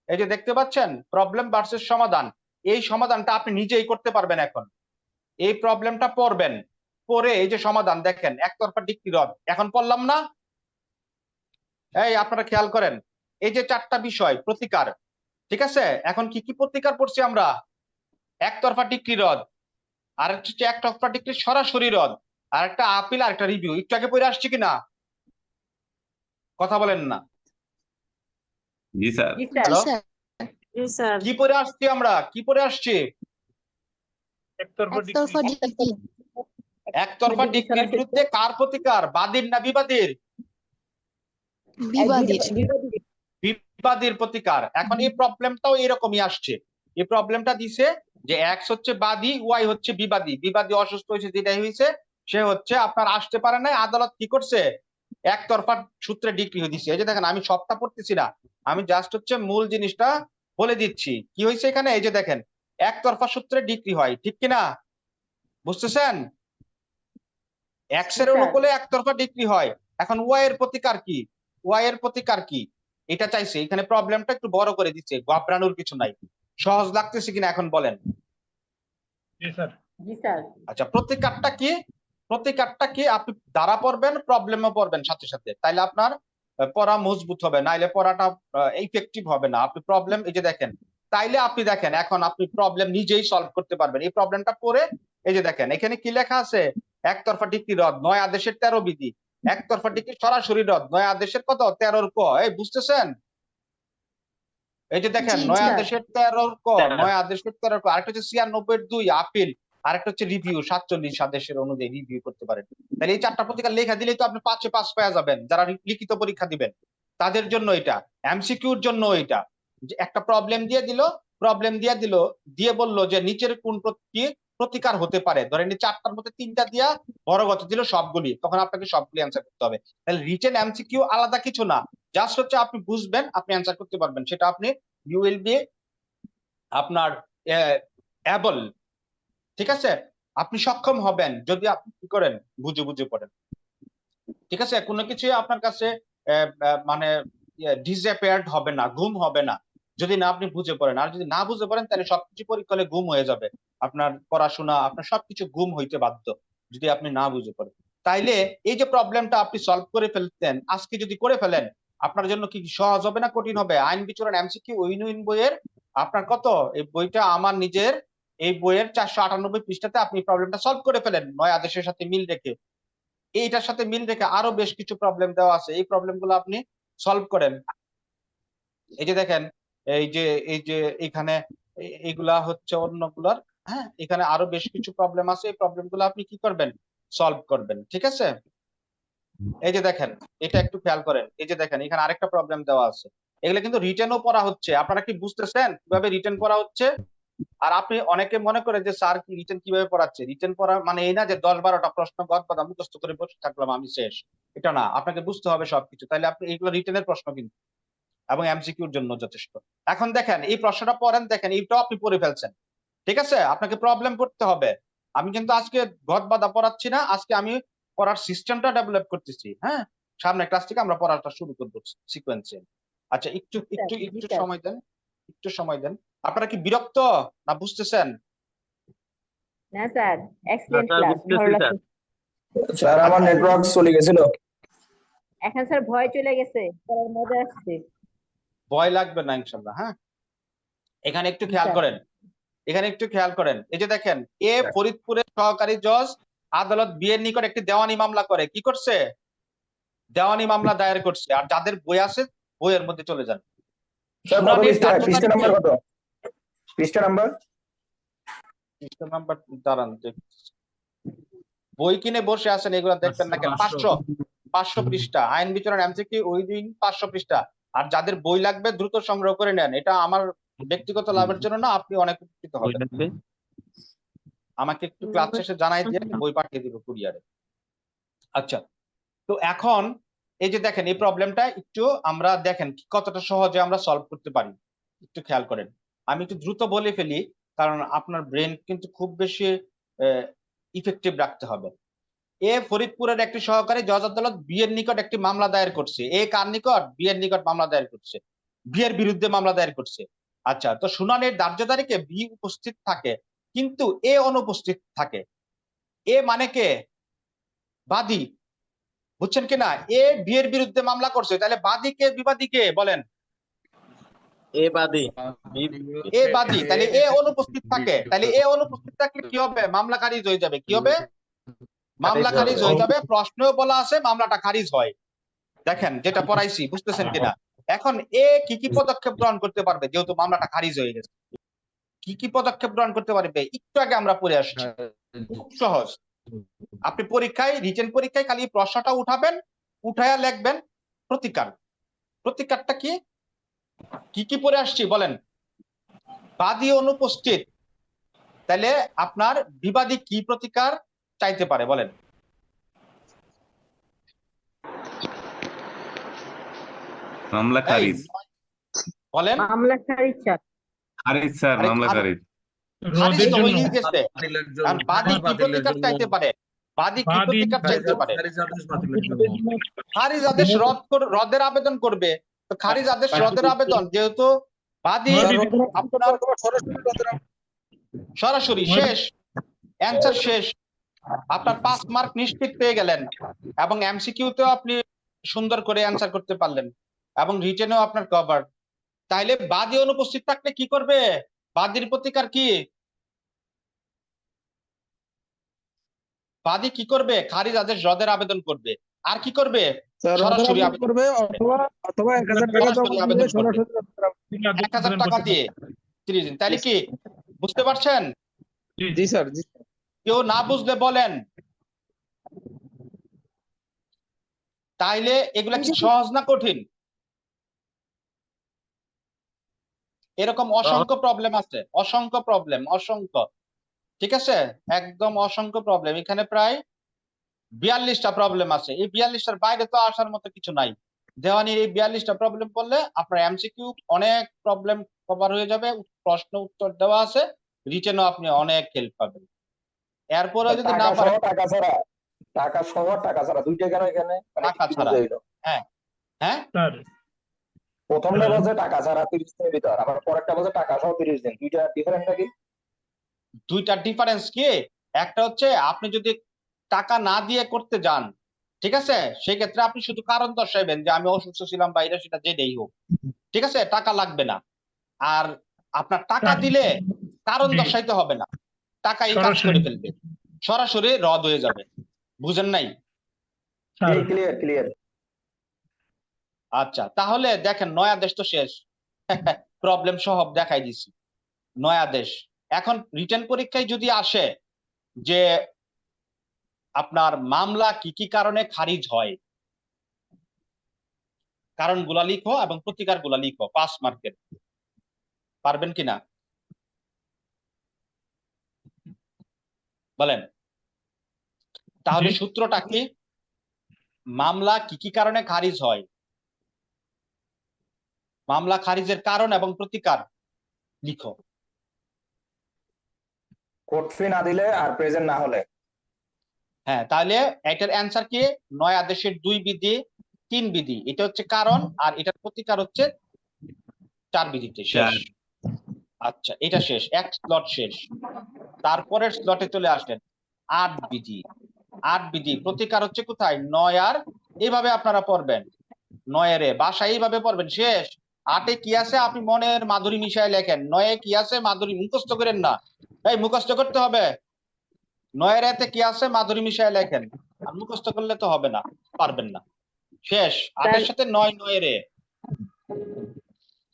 A: এই যে দেখতে পাচ্ছেন প্রবলেম ভার্সেস সমাধান, এই সমাধানটা আপনি নিজেই করতে পারবেন। এখন এই প্রবলেমটা পড়বেন, পরে এই যে সমাধান দেখেন একতরফা ডিক্রি রদ এখন পড়লাম না? এই আপনারা খেয়াল করেন, এই যে 4টা বিষয় প্রতিকার। ঠিক আছে, এখন কি কি প্রতিকার পড়ছি আমরা? একতরফা ডিক্রি রদ, আর হচ্ছে একতরফা ডিক্রি সরাসরি রদ, আর একটা আপিল, আর একটা রিভিউ। একটু আগে পড়ে আসছে কিনা? কথা বলেন না।
B: জি স্যার।
E: জি স্যার
A: হ্যালো,
G: জি স্যার
A: কি পড়ে আসছি আমরা? কি পড়ে আসছি?
D: একতরফা
G: একতরফা ডিগ্রি
A: একতরফা ডিক্রির বিরুদ্ধে কার প্রতিকার? বাদীর না বিবাদীর?
G: বিবাদীর
A: বিবাদীর প্রতিকার। এখন এই প্রবলেমটাও এরকমই আসছে। এই প্রবলেমটা দিছে যে এক্স হচ্ছে বাদী, ওয়াই হচ্ছে বিবাদী। বিবাদী অসুস্থ হয়েছে, যেটাই হয়েছে সে হচ্ছে আপনার আসতে পারে না। আদালত কি করছে? একতরফা সূত্রে ডিক্রি হয়ে দিচ্ছে। এই যে দেখেন আমি সবটা পড়তেছি না, আমি জাস্ট হচ্ছে মূল জিনিসটা বলে দিচ্ছি কি হয়েছে এখানে। এই যে দেখেন একতরফা সূত্রে ডিক্রি হয়, ঠিক কিনা? বুঝতেছেন? এক্স এর অনুকূলে একতরফা ডিক্রি হয়। এখন ওয়াই এর প্রতিকার কি? ওয়াই এর প্রতিকার কি এটা চাইছে। এখানে প্রবলেমটা একটু বড় করে দিচ্ছে, ঘাবড়ানোর কিছু নাই। সহজ লাগতেছে কিনা এখন বলেন?
D: জি স্যার।
E: জি স্যার
A: আচ্ছা, প্রতিকারটা কি? প্রতিকারটা কি আপনি দ্বারা পড়বেন, প্রবলেমও পড়বেন সাথে সাথে, তাইলে আপনার পড়া মজবুত হবে, নাইলে পড়াটা ইফেক্টিভ হবে না। আপনি প্রবলেম এই যে দেখেন, তাইলে আপনি দেখেন এখন আপনি প্রবলেম নিজেই সলভ করতে পারবেন। এই প্রবলেমটা পড়ে এই যে দেখেন এখানে কি লেখা আছে? একতরফা ডিক্রি রদ 9 আদেশের 13 বিধি। একতরফা ডিক্রি সরাসরি রদ 9 আদেশের কত? 13 ক। এই বুঝতেছেন? এই যে দেখেন
G: জি,
A: 9
G: জি।
A: আদেশের 13 ক, 9 আদেশের 13 ক। আরেকটা হচ্ছে 96-2 আপিল, আরেকটা হচ্ছে রিভিউ 47 আদেশের অনুযায়ী রিভিউ করতে পারেন। তাহলে এই 4টা প্রতিকার লেখা দিলেই তো আপনি 5-এ 5 পেয়ে যাবেন। যারা লিখিত পরীক্ষা দিবেন তাদের জন্য এটা, এমসিকিউর জন্য এটা। যে একটা প্রবলেম দিয়ে দিল, দিয়ে বলল যে নিচের কোন প্রতিকার হতে পারে। ধরেন এই 4টার মধ্যে 3টা দিয়া বড় গত দিল সবগুলি, তখন আপনাকে সবগুলি অ্যান্সার করতে হবে। তাহলে রিটেন এমসিকিউ আলাদা কিছু না, জাস্ট হচ্ছে আপনি বুঝবেন, আপনি অ্যান্সার করতে পারবেন। সেটা আপনি ইউ উইল বি আপনার অ্যাবল। ঠিক আছে, আপনি সক্ষম হবেন যদি আপনি কি করেন, বুঝে বুঝে পড়েন। ঠিক আছে, কোনো কিছু আপনার কাছে মানে ডিসঅ্যাপিয়ার্ড হবে না, গুম হবে না যদি না আপনি বুঝে পড়েন। আর যদি না বুঝে পড়েন তাহলে সবকিছু পরীক্ষা হলে গুম হয়ে যাবে। আপনার পড়াশোনা, আপনার সবকিছু গুম হইতে বাধ্য যদি আপনি না বুঝে পড়েন। তাইলে এই যে প্রবলেমটা আপনি সলভ করে ফেলতেন, আজকে যদি করে ফেলেন, আপনার জন্য কি সহজ হবে না কঠিন হবে? আইন বিচরণ এমসিকিউ উইন উইন বইয়ের আপনার কত, এই বইটা আমার নিজের, এই বইয়ের 498 পৃষ্ঠাতে আপনি প্রবলেমটা সলভ করে ফেলেন 9 আদেশের সাথে মিল রেখে। এইটার সাথে মিল রেখে আরো বেশ কিছু প্রবলেম দেওয়া আছে, এই প্রবলেমগুলো আপনি সলভ করেন। এই যে দেখেন, এই যে এখানে এইগুলা হচ্ছে অন্যগুলার, হ্যাঁ, এখানে আরো বেশ কিছু প্রবলেম আছে, এই প্রবলেমগুলো আপনি কি করবেন, সলভ করবেন। ঠিক আছে, এই যে দেখেন, এটা একটু খেয়াল করেন, এই যে দেখেন এখানে আরেকটা প্রবলেম দেওয়া আছে। এগুলো কিন্তু রিটেনও পড়া হচ্ছে, আপনারা কি বুঝতেছেন কিভাবে রিটেন পড়া হচ্ছে? আর আপনি অনেকে মনে করে যে স্যার কি রিটেন কিভাবে পড়াচ্ছে, রিটেন পড়া মানে এই না যে 10-12টা প্রশ্ন গদবাদা মুখস্থ করে বসে থাকলাম আমি শেষ, এটা না, আপনাকে বুঝতে হবে সবকিছু, তাইলে আপনি এইগুলো রিটেনের প্রশ্ন কিন্তু, এবং এমসিকিউর জন্য যথেষ্ট। এখন দেখেন এই প্রশ্নটা পড়েন, দেখেন এইটাও আপনি পড়ে ফেলছেন, ঠিক আছে, আপনাকে প্রবলেম করতে হবে। আমি কিন্তু আজকে গদবাদা পড়াচ্ছি না, আজকে আমি পড়ার সিস্টেমটা ডেভেলপ করতেছি। হ্যাঁ, সামনে ক্লাস থেকে আমরা পড়াটা শুরু করবো সিকোয়েন্সে। আচ্ছা, একটু সময় দেন, একটু সময় দেন। আপনারা কি বিরক্ত না বুঝতেছেন?
G: না স্যার, এক্সেলেন্ট
C: স্যার,
G: ক্লাস,
C: বুঝতেছি,
G: ভালো
C: স্যার।
G: লাগছে।
H: স্যার আমার নেটওয়ার্ক চলে গেছিল।
G: এখন স্যার ভয় চলে গেছে, পড়ার মজা আসছে।
A: ভয় লাগবে না ইনশাল্লাহ। হ্যাঁ, এখানে একটু খেয়াল করেন, এখানে একটু খেয়াল করেন, এই যে দেখেন, ফরিদপুরের সহকারী জজ আদালত বিয়ের নিকট একটি দেওয়ানি মামলা করে, কি করছে, দেওয়ানি মামলা দায়ের করছে। আর যাদের বই আছে বইয়ের মধ্যে চলে যান।
H: স্যার কত পৃষ্ঠা, পৃষ্ঠা নাম্বার কত, পৃষ্ঠা নাম্বার?
A: পৃষ্ঠা নাম্বার দাঁড়ান, বই কিনে বসে আছেন এগুলো দেখবেন না কেন? 500 পৃষ্ঠা আইন বিচরণ এমসিকিউ উইদিন 500 পৃষ্ঠা। আর যাদের বই লাগবে দ্রুত সংগ্রহ করে নেন, এটা আমার ব্যক্তিগত লাভের জন্য না, আপনি অনেক উপকৃত
C: বই
A: হবেন।
C: লাগবে?
A: আমাকে একটু ক্লাস শেষে জানাই দিয়ে বই পাঠিয়ে দিব কুরিয়ারে। আচ্ছা, তো এখন এই যে দেখেন এই প্রবলেমটা একটু আমরা দেখেন কতটা সহজে আমরা সলভ করতে পারি, একটু খেয়াল করেন। আমি একটু দ্রুত বলে ফেলি, কারণ আপনার ব্রেন কিন্তু খুব বেশি ইফেক্টিভ রাখতে হবে। ফরিদপুরের একটি সহকারী জজ আদালত বিয়ের নিকট একটি মামলা দায়ের করছে। কার নিকট? বিয়ের নিকট মামলা দায়ের করছে, বিয়ের বিরুদ্ধে মামলা দায়ের করছে। আচ্ছা, তো শুনানির ধার্য তারিখে বি উপস্থিত থাকে কিন্তু অনুপস্থিত থাকে। মানে কে? বাদী, বুঝছেন কিনা? বিয়ের বিরুদ্ধে মামলা করছে, তাহলে বাদী কে বিবাদী কে বলেন?
C: বাদী।
A: বাদী, তাহলে অনুপস্থিত থাকে, তাহলে অনুপস্থিত থাকলে কি হবে? মামলা খারিজ হয়ে যাবে। কি হবে? মামলা খারিজ হয়ে যাবে। প্রশ্নেও বলা আছে মামলাটা খারিজ হয়। দেখেন যেটা পড়াইছি, বুঝতেছেন কিনা? এখন কি কি পদক্ষেপ গ্রহণ করতে পারবে যেহেতু মামলাটা খারিজ হয়ে গেছে? কি কি পদক্ষেপ গ্রহণ করতে পারবে একটু আগে আমরা পড়ে আসছি, খুব সহজ। আপনি পরীক্ষায়, রিটেন পরীক্ষায় খালি প্রশ্নটা উঠাবেন, উঠায়া লিখবেন প্রতিকার। প্রতিকারটা কি কি কি পড়ে আসছি বলেন? বাদী অনুপস্থিত, তাহলে আপনার বিবাদী কি প্রতিকার চাইতে পারে বলেন?
B: মামলা খারিজ।
A: বলেন।
G: মামলা খারিজ স্যার।
B: খারিজ স্যার, মামলা খারিজ।
A: খারিজ
D: রোদের
A: তো
D: জন্য
A: হয়েই গেছে। কারণ বাদী কি প্রতিকার চাইতে পারে? বাদী কি
D: বাদী
A: প্রতিকার চাইতে পারে? খারিজ আদেশ রদের আবেদন করবে। তো খারিজ আদেশ রদের আবেদন, যেহেতু বাদী আপনার সরাসরি শেষ, অ্যান্সার শেষ, আপনার 5 মার্ক নিশ্চিত পেয়ে গেলেন, এবং এমসিকিউতেও আপনি সুন্দর করে অ্যান্সার করতে পারলেন, এবং রিটেনেও আপনার কভার। তাইলে বাদী অনুপস্থিত থাকলে কি করবে? বাদীর প্রতিকার কি? বাদী কি করবে? খারিজ আদেশ রদের আবেদন করবে। আর কি করবে? সরাসরি আবেদন করবে,
H: অথবা 1000 টাকা
A: সরাসরি আবেদন করবে। 1000 টাকা দিয়ে 30 দিন। তাইলে কি বুঝতে পারছেন?
H: জি স্যার, জি।
A: কেউ না বুঝলে বলেন। তাইলে এগুলা কি সহজ না কঠিন? এরকম অসংখ্য প্রবলেম আছে, অসংখ্য প্রবলেম, অসংখ্য। ঠিক আছে, একদম অসংখ্য প্রবলেম। এখানে প্রায় 42টা প্রবলেম আছে। এই 42টার বাইরে তো আসার মতো কিছু নাই। দেওয়ানির এই 42টা প্রবলেম করলে আপনার এমসিকিউ অনেক প্রবলেম কভার হয়ে যাবে, প্রশ্ন উত্তর দেওয়া আছে, রিটেনও আপনি অনেক হেল্প পাবেন। এরপরে যদি না পারেন,
H: টাকা ছাড়া দুইটা কেন এখানে?
A: টাকা ছাড়া। হ্যাঁ হ্যাঁ,
D: স্যার
H: প্রথমটা বলছে টাকা ছাড়া 30 দিনের ভিতর, আবার পরেরটা বলছে টাকা সহ 30 দিন। দুইটা ডিফারেন্ট নাকি?
A: দুইটার ডিফারেন্স কি? একটা হচ্ছে আপনি যদি টাকা না দিয়ে করতে যান, ঠিক আছে, সেই ক্ষেত্রে আপনি শুধু কারণ দর্শাইবেন যে আমি অসুস্থ ছিলাম বা এটা সেটা যেটাই হোক, ঠিক আছে, টাকা লাগবে না। আর আপনার টাকা দিলে কারণ
D: জি।
A: দর্শাইতে হবে না, টাকা এই কাজ
D: সরাসরি।
A: করে ফেলবে, সরাসরি রদ হয়ে যাবে। বুঝেন নাই?
D: Sir
H: clear clear.
A: আচ্ছা, তাহলে দেখেন নয় আদেশ তো শেষ। প্রবলেম সহ দেখাই দিছি নয় আদেশ। এখন রিটেন পরীক্ষায় যদি আসে যে আপনার মামলা কি কি কারণে খারিজ হয়, কারণগুলা লিখো এবং প্রতিকারগুলা লিখো 5 মার্কের। পারবেন কিনা বলেন? তাহলে
D: জি।
A: সূত্রটা কি? মামলা কি কি কারণে খারিজ হয়, মামলা খারিজের কারণ এবং প্রতিকার লিখো।
H: কোর্ট ফি না দিলে আর প্রেজেন্ট না হলে।
A: হ্যাঁ, তাহলে এটার অ্যান্সার কি? 9 আদেশের 2 বিধি 3 বিধি, এটা হচ্ছে কারণ, আর এটার প্রতিকার হচ্ছে 4 বিধিতে শেষ।
B: 4
A: আচ্ছা, এটা শেষ, এক স্লট শেষ। তারপরের স্লটে চলে আসলেন 8 বিধি। 8 বিধি প্রতিকার হচ্ছে কোথায়? 9 আর এইভাবে আপনারা পড়বেন, 9 এর বাসায় এইভাবে পড়বেন, শেষ। 8 এ কি আছে আপনি মনের মাধুরী মিশায় লেখেন, 9 এ কি আছে মাধুরী মুখস্থ করেন না, এই মুখস্থ করতে হবে। 9 এর এতে কি আছে মাধুরী মিশায় লেখেন, আর মুখস্থ করলে তো হবে না, পারবেন না, শেষ। 8 এর সাথে 9 9 এর।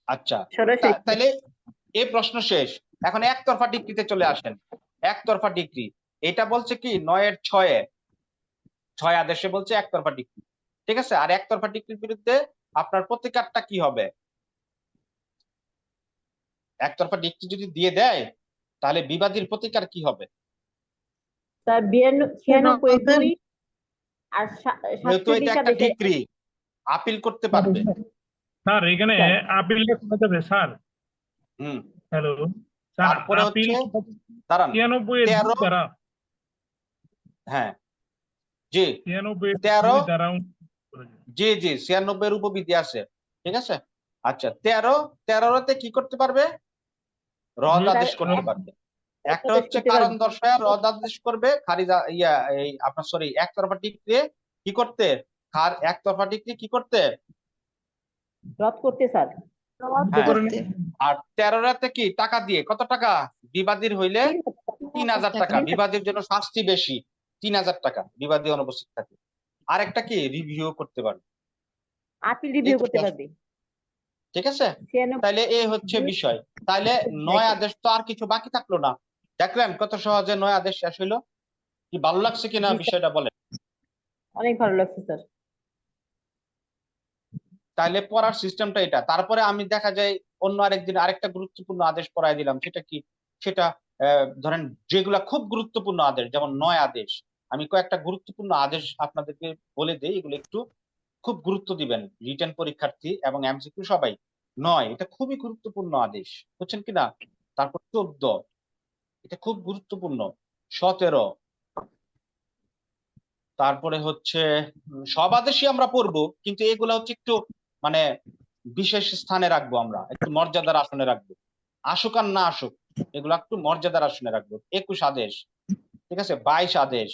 A: আচ্ছা,
G: সরাসরি
A: তাইলে এই প্রশ্ন শেষ। এখন একতরফা ডিগ্রিতে চলে আসেন। একতরফা ডিগ্রি, এটা বলছে কি 9 এর 6 এ, 6 আদেশে বলছে একতরফা ডিগ্রি, ঠিক আছে। আর একতরফা ডিগ্রির বিরুদ্ধে আপনার প্রতিকারটা কি হবে? একতরফা ডিগ্রি যদি দিয়ে দেয় তাহলে বিবাদীর প্রতিকার কি হবে?
G: স্যার 96 আর
A: যেহেতু এটা
G: 47
A: একটা
G: আদেশে
A: ডিগ্রি, আপিল করতে পারবে।
D: স্যার এখানে
G: স্যার।
D: আপিলটা করা যাবে স্যার?
A: হুম,
D: হ্যালো স্যার,
A: তারপরে
D: আপিল
A: হচ্ছে দাঁড়ান
D: 93 এর
A: 13,
D: 2 দ্বারা,
A: হ্যাঁ জি
D: 93 এর
A: 13,
D: 2 দ্বারা করা যাবে।
A: জি জি 96 এর উপবিধি আছে, ঠিক আছে। আচ্ছা 13 তে কি করতে পারবে? রদ
G: স্যার,
A: আদেশ করতে পারবে। একটা
G: আদেশ
A: হচ্ছে
G: করতে
A: কারণ
G: পারবে।
A: দর্শায় রদ আদেশ করবে, খারিজ এই আপনার সরি একতরফা ডিগ্রি কি করতে, একতরফা ডিগ্রি কি করতে,
G: রদ করতে স্যার।
A: হ্যাঁ। আর 13 কি টাকা দিয়ে, কত টাকা? বিবাদীর হইলে 3000 টাকা, বিবাদীর জন্য শাস্তি বেশি, 3000 টাকা বিবাদী অনুপস্থিত থাকে। আরেকটা কি রিভিউ করতে পারবে,
G: আপিল রিভিউ করতে পারবে।
A: ঠিক আছে।
G: 96
A: তাইলে এই হচ্ছে বিষয়। তাইলে 9 আদেশ তো আর কিছু বাকি থাকলো না। দেখলেন কত সহজে 9 আদেশ শেষ হইলো? কি ভালো লাগছে কিনা
G: জি, স্যার।
A: বিষয়টা বলেন?
G: অনেক ভালো লাগছে স্যার।
A: তাইলে পড়ার সিস্টেমটা এটা। তারপরে আমি দেখা যায় অন্য আরেকদিন আরেকটা গুরুত্বপূর্ণ আদেশ পড়ায় দিলাম, সেটা কি? সেটা ধরেন যেগুলা খুব গুরুত্বপূর্ণ আদেশ, যেমন 9 আদেশ, আমি কয়েকটা গুরুত্বপূর্ণ আদেশ আপনাদেরকে বলে দেই, এগুলো একটু খুব গুরুত্ব দিবেন রিটেন পরীক্ষার্থী এবং এমসিকিউ সবাই। 9 এটা খুবই গুরুত্বপূর্ণ আদেশ, বুঝছেন কিনা? তারপর 14 এটা খুব গুরুত্বপূর্ণ, 17, তারপরে হচ্ছে সব আদেশই আমরা পড়বো, কিন্তু এগুলা হচ্ছে একটু মানে বিশেষ স্থানে রাখবো, আমরা একটু মর্যাদার আসনে রাখবো, আসুক আর না আসুক এগুলা একটু মর্যাদার আসনে রাখবো। 21 আদেশ, ঠিক আছে, 22 আদেশ,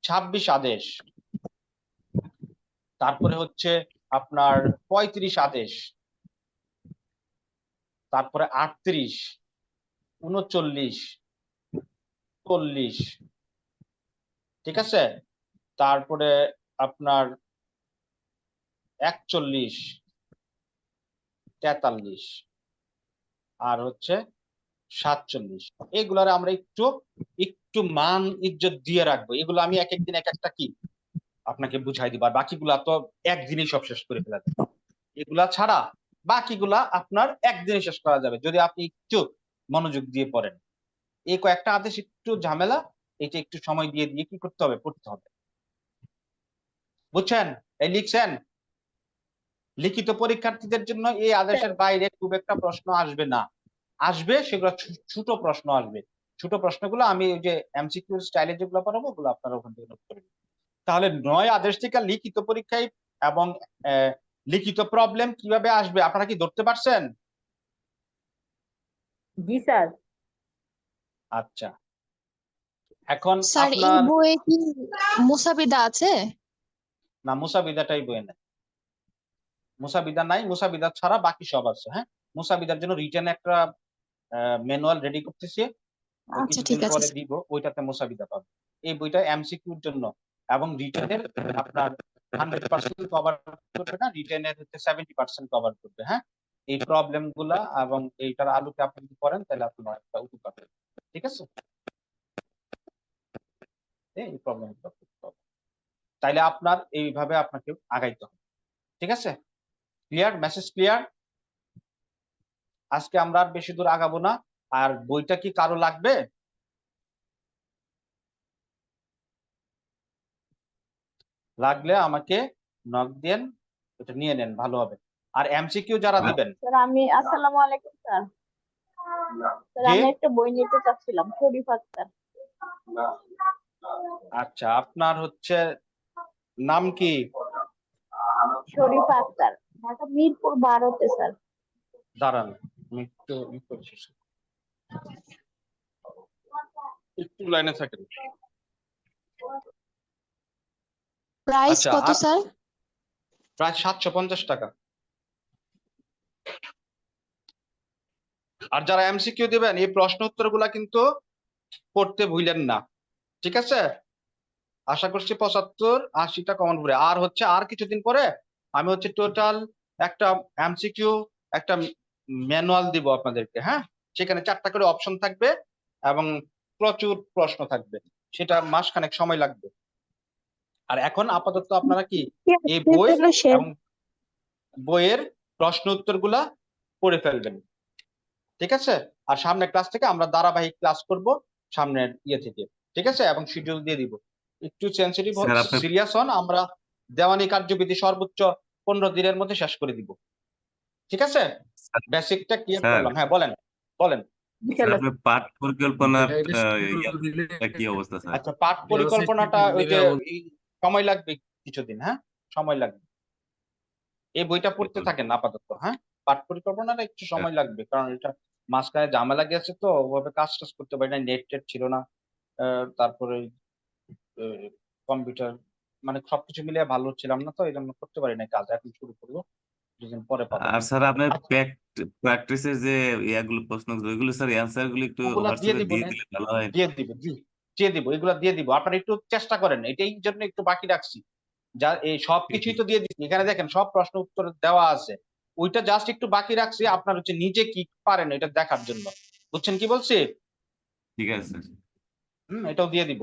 A: 26 আদেশ, তারপরে হচ্ছে আপনার 35 আদেশ, তারপরে 38, 39, 40, ঠিক আছে, তারপরে আপনার 41, 43 আর হচ্ছে 47। এগুলার আমরা একটু একটু মান ইজ্জত দিয়ে রাখবো। এগুলো আমি এক একদিন এক একটা কি আপনাকে বুঝাই দিব, আর বাকিগুলা তো একদিনেই সব শেষ করে ফেলা যাবে। এগুলা ছাড়া বাকিগুলা আপনার একদিনে শেষ করা যাবে যদি আপনি একটু মনোযোগ দিয়ে পড়েন। এই কয়েকটা আদেশ একটু ঝামেলা, এটা একটু সময় দিয়ে দিয়ে কি করতে হবে, পড়তে হবে। বুঝছেন? এই লিখছেন? লিখিত পরীক্ষার্থীদের জন্য এই আদেশের বাইরে খুব একটা প্রশ্ন আসবে না, আসবে সেগুলো ছোট প্রশ্ন আসবে। ছোট প্রশ্নগুলো আমি ওই যে এমসিকিউ স্টাইলে যেগুলো পড়াবো ওগুলো আপনারা ওখান থেকে নোট করে নেবেন। তাহলে 9 আদেশ থেকে লিখিত পরীক্ষায় এবং লিখিত প্রবলেম কিভাবে আসবে আপনারা কি ধরতে পারছেন?
G: জি স্যার।
A: আচ্ছা, এখন
J: স্যার এই
A: আপনার
J: বইয়ে কি মুসাবিদা আছে?
A: না, মুসাবিদাটাই বইয়ে নেই, মুসাবিদা নাই, মুসাবিদা ছাড়া বাকি সব আছে। হ্যাঁ, মুসাবিদার জন্য রিটেন একটা ম্যানুয়াল রেডি করতেছি, ওই
J: আচ্ছা
A: কিছুদিন
J: ঠিক আছে
A: পরে
J: স্যার।
A: দিব, ওইটাতে মুসাবিদা পাবে। এই বইটা এমসিকিউর জন্য এবং রিটেনের আপনার 100% কভার করবে না, রিটেনের হচ্ছে 70% কভার করবে। হ্যাঁ, এই প্রবলেম গুলা এবং এইটার আলোকে আপনি যদি করেন তাহলে আপনি একটা উপকার পাবেন। ঠিক আছে, এই প্রবলেম তাইলে আপনার এইভাবে আপনাকে আগাইতে হবে। ঠিক আছে, ক্লিয়ার, মেসেজ ক্লিয়ার? আজকে আমরা আর বেশি দূর আগাবো না। আর বইটা কি কারো লাগবে? লাগলে আমাকে নক দেন, এটা নিয়ে নেন, ভালো হবে। আর এমসিকিউ যারা দিবেন,
G: স্যার আমি আসসালামু আলাইকুম স্যার। স্যার
A: জি?
G: আমি একটা বই নিতে চাচ্ছিলাম, শরীফ আক্তার।
A: আচ্ছা, আপনার হচ্ছে নাম কি?
G: শরীফ আক্তার, ঢাকা মিরপুর 12-তে স্যার।
A: দাঁড়ান, আমি একটু লাইনে থাকেন।
J: প্রাইস
A: আচ্ছা,
J: কত
A: আর
J: স্যার?
A: প্রায় 750 টাকা। আর যারা এমসিকিউ দিবেন এই প্রশ্ন উত্তরগুলা কিন্তু পড়তে ভুলেন না। ঠিক আছে, আশা করছি 75-80টা কমন পড়ে। আর হচ্ছে আর কিছুদিন পরে আমি হচ্ছে টোটাল একটা এমসিকিউ একটা ম্যানুয়াল দিব আপনাদেরকে। হ্যাঁ, সেখানে 4টা করে অপশন থাকবে এবং প্রচুর প্রশ্ন থাকবে, সেটা মাসখানেক সময় লাগবে। আর এখন আপাতত আপনারা কি এই বই এবং বইয়ের প্রশ্ন উত্তরগুলা পড়ে ফেলবেন। ঠিক আছে, আর সামনের ক্লাস থেকে আমরা ধারাবাহিক ক্লাস করব সামনের থেকে। ঠিক আছে, এবং শিডিউল দিয়ে দিব। একটু সেনসিটিভ
B: স্যার আপনি
A: সিরিয়াস হন, আমরা দেওয়ানি কার্যবিধি সর্বোচ্চ 15 দিনের মধ্যে শেষ করে দিব। ঠিক আছে, বেসিকটা ক্লিয়ার
B: স্যার
A: করলাম। হ্যাঁ, বলেন বলেন।
B: স্যার আপনি পাঠ পরিকল্পনার কি অবস্থা স্যার?
A: আচ্ছা, পাঠ পরিকল্পনাটা ওই যে সময় লাগবে কিছুদিন। হ্যাঁ, সময় লাগবে, এই বইটা পড়তে থাকেন আপাতত। হ্যাঁ, পাঠ পরিকল্পনাটা একটু সময় লাগবে, কারণ এটা মাঝখানে ঝামেলা গেছে, তো ওভাবে কাজ টাজ করতে পারি না, নেট টেট ছিল না। তারপরে কম্পিউটার মানে সবকিছু মিলিয়ে ভালো ছিলাম না, তো এই জন্য করতে পারি না কাজ। এখন শুরু করবো, কিছুদিন পরে পাবো।
B: আর স্যার আপনি
A: আচ্ছা,
B: প্র্যাকটিসের যে ইয়াগুলো প্রশ্নগুলো ওইগুলো স্যার অ্যান্সার গুলো একটু
A: ওগুলা দিয়ে
B: হোয়াটসঅ্যাপে
A: দিব,
B: দিয়ে দিলে ভালো হয়।
A: দিয়ে দিব, জি দিয়ে দিব, এগুলা দিয়ে দিব। আপনারা একটু চেষ্টা করেন, এটাই জন্য একটু বাকি রাখছি। যা এই সবকিছুই তো দিয়ে দিচ্ছি, এখানে দেখেন সব প্রশ্ন উত্তর দেওয়া আছে, ওইটা জাস্ট একটু বাকি রাখছি আপনার হচ্ছে নিজে কি পারেন এটা দেখার জন্য। বুঝছেন কি বলছি?
B: ঠিক আছে স্যার।
A: এটাও দিয়ে দিব।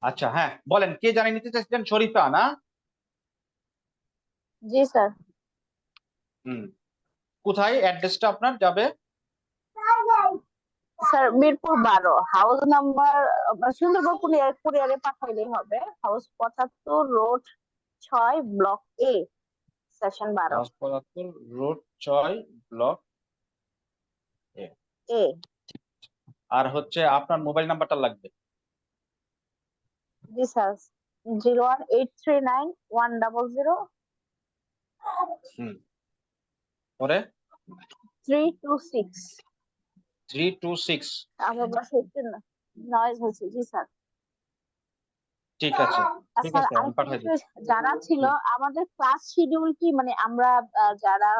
A: আচ্ছা, হ্যাঁ বলেন, কে জানিয়ে নিতে চাইছিলেন? শরীফা না?
G: জি স্যার।
A: কোথায় অ্যাড্রেসটা আপনার যাবে?
G: Sir Mirpur 12, house number Sundarban কুরিয়ারে পাঠাইলেই হবে। House 75, road 6, block A, section 12
A: 75 road 6 block
G: A.
A: আর হচ্ছে আপনার মোবাইল নাম্বারটা লাগবে।
G: জি স্যার, 01839
A: পরে
G: 100
A: 326।
G: আমার বাসা একটু নয়েজ হচ্ছে। জি স্যার।
A: ঠিক আছে, ঠিক
G: স্যার
A: আছে, আমি
G: আরেকটা
A: পাঠিয়ে
G: বিষয়
A: দিচ্ছি।
G: জানা ছিল, আমাদের ক্লাস শিডিউল কি, মানে আমরা যারা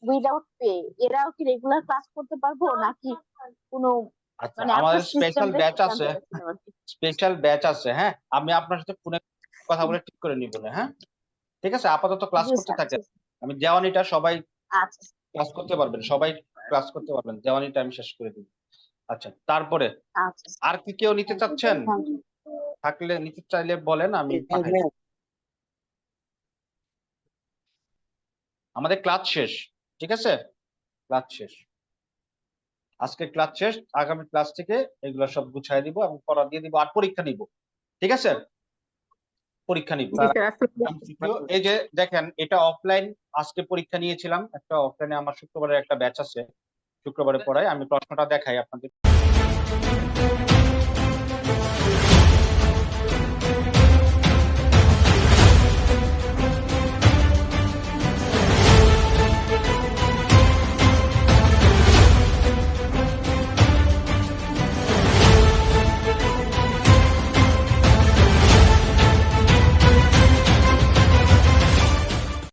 G: উইদাউট পে এরাও কি রেগুলার ক্লাস করতে পারবো নাকি কোনো
A: আচ্ছা,
G: মানে
A: আমাদের
G: আপনার
A: স্পেশাল
G: সিস্টেমটা
A: ব্যাচ
G: কি
A: আছে,
G: জানতে চাচ্ছিলাম আর কি।
A: স্পেশাল ব্যাচ আছে। হ্যাঁ, আমি আপনার সাথে ফোনে কথা বলে ঠিক করে নিব। হ্যাঁ, ঠিক আছে, আপাতত ক্লাস
G: জি
A: করতে
G: স্যার।
A: থাকেন। আমি দেওয়ানিটা সবাই
G: আচ্ছা
A: ক্লাস করতে পারবেন, সবাই ক্লাস করতে পারবেন, দেওয়ানিটা আমি শেষ করে দিব। আচ্ছা, তারপরে
G: আচ্ছা
A: আর কি কেউ নিতে চাচ্ছেন?
G: Thank you.
A: থাকলে নিতে চাইলে বলেন, আমি পাঠাই দিব। আমাদের ক্লাস শেষ। ঠিক আছে, ক্লাস শেষ, আজকে ক্লাস শেষ। আগামী ক্লাস থেকে এগুলো সব গুছাই দিব এবং পড়া দিয়ে দিব, আর পরীক্ষা নিব। ঠিক আছে, পরীক্ষা নিব।
G: জি স্যার।
A: এই যে দেখেন, এটা অফলাইন, আজকে পরীক্ষা নিয়েছিলাম একটা অফলাইনে, আমার শুক্রবারের একটা ব্যাচ আছে, শুক্রবারে পড়াই। আমি প্রশ্নটা দেখাই আপনাদের।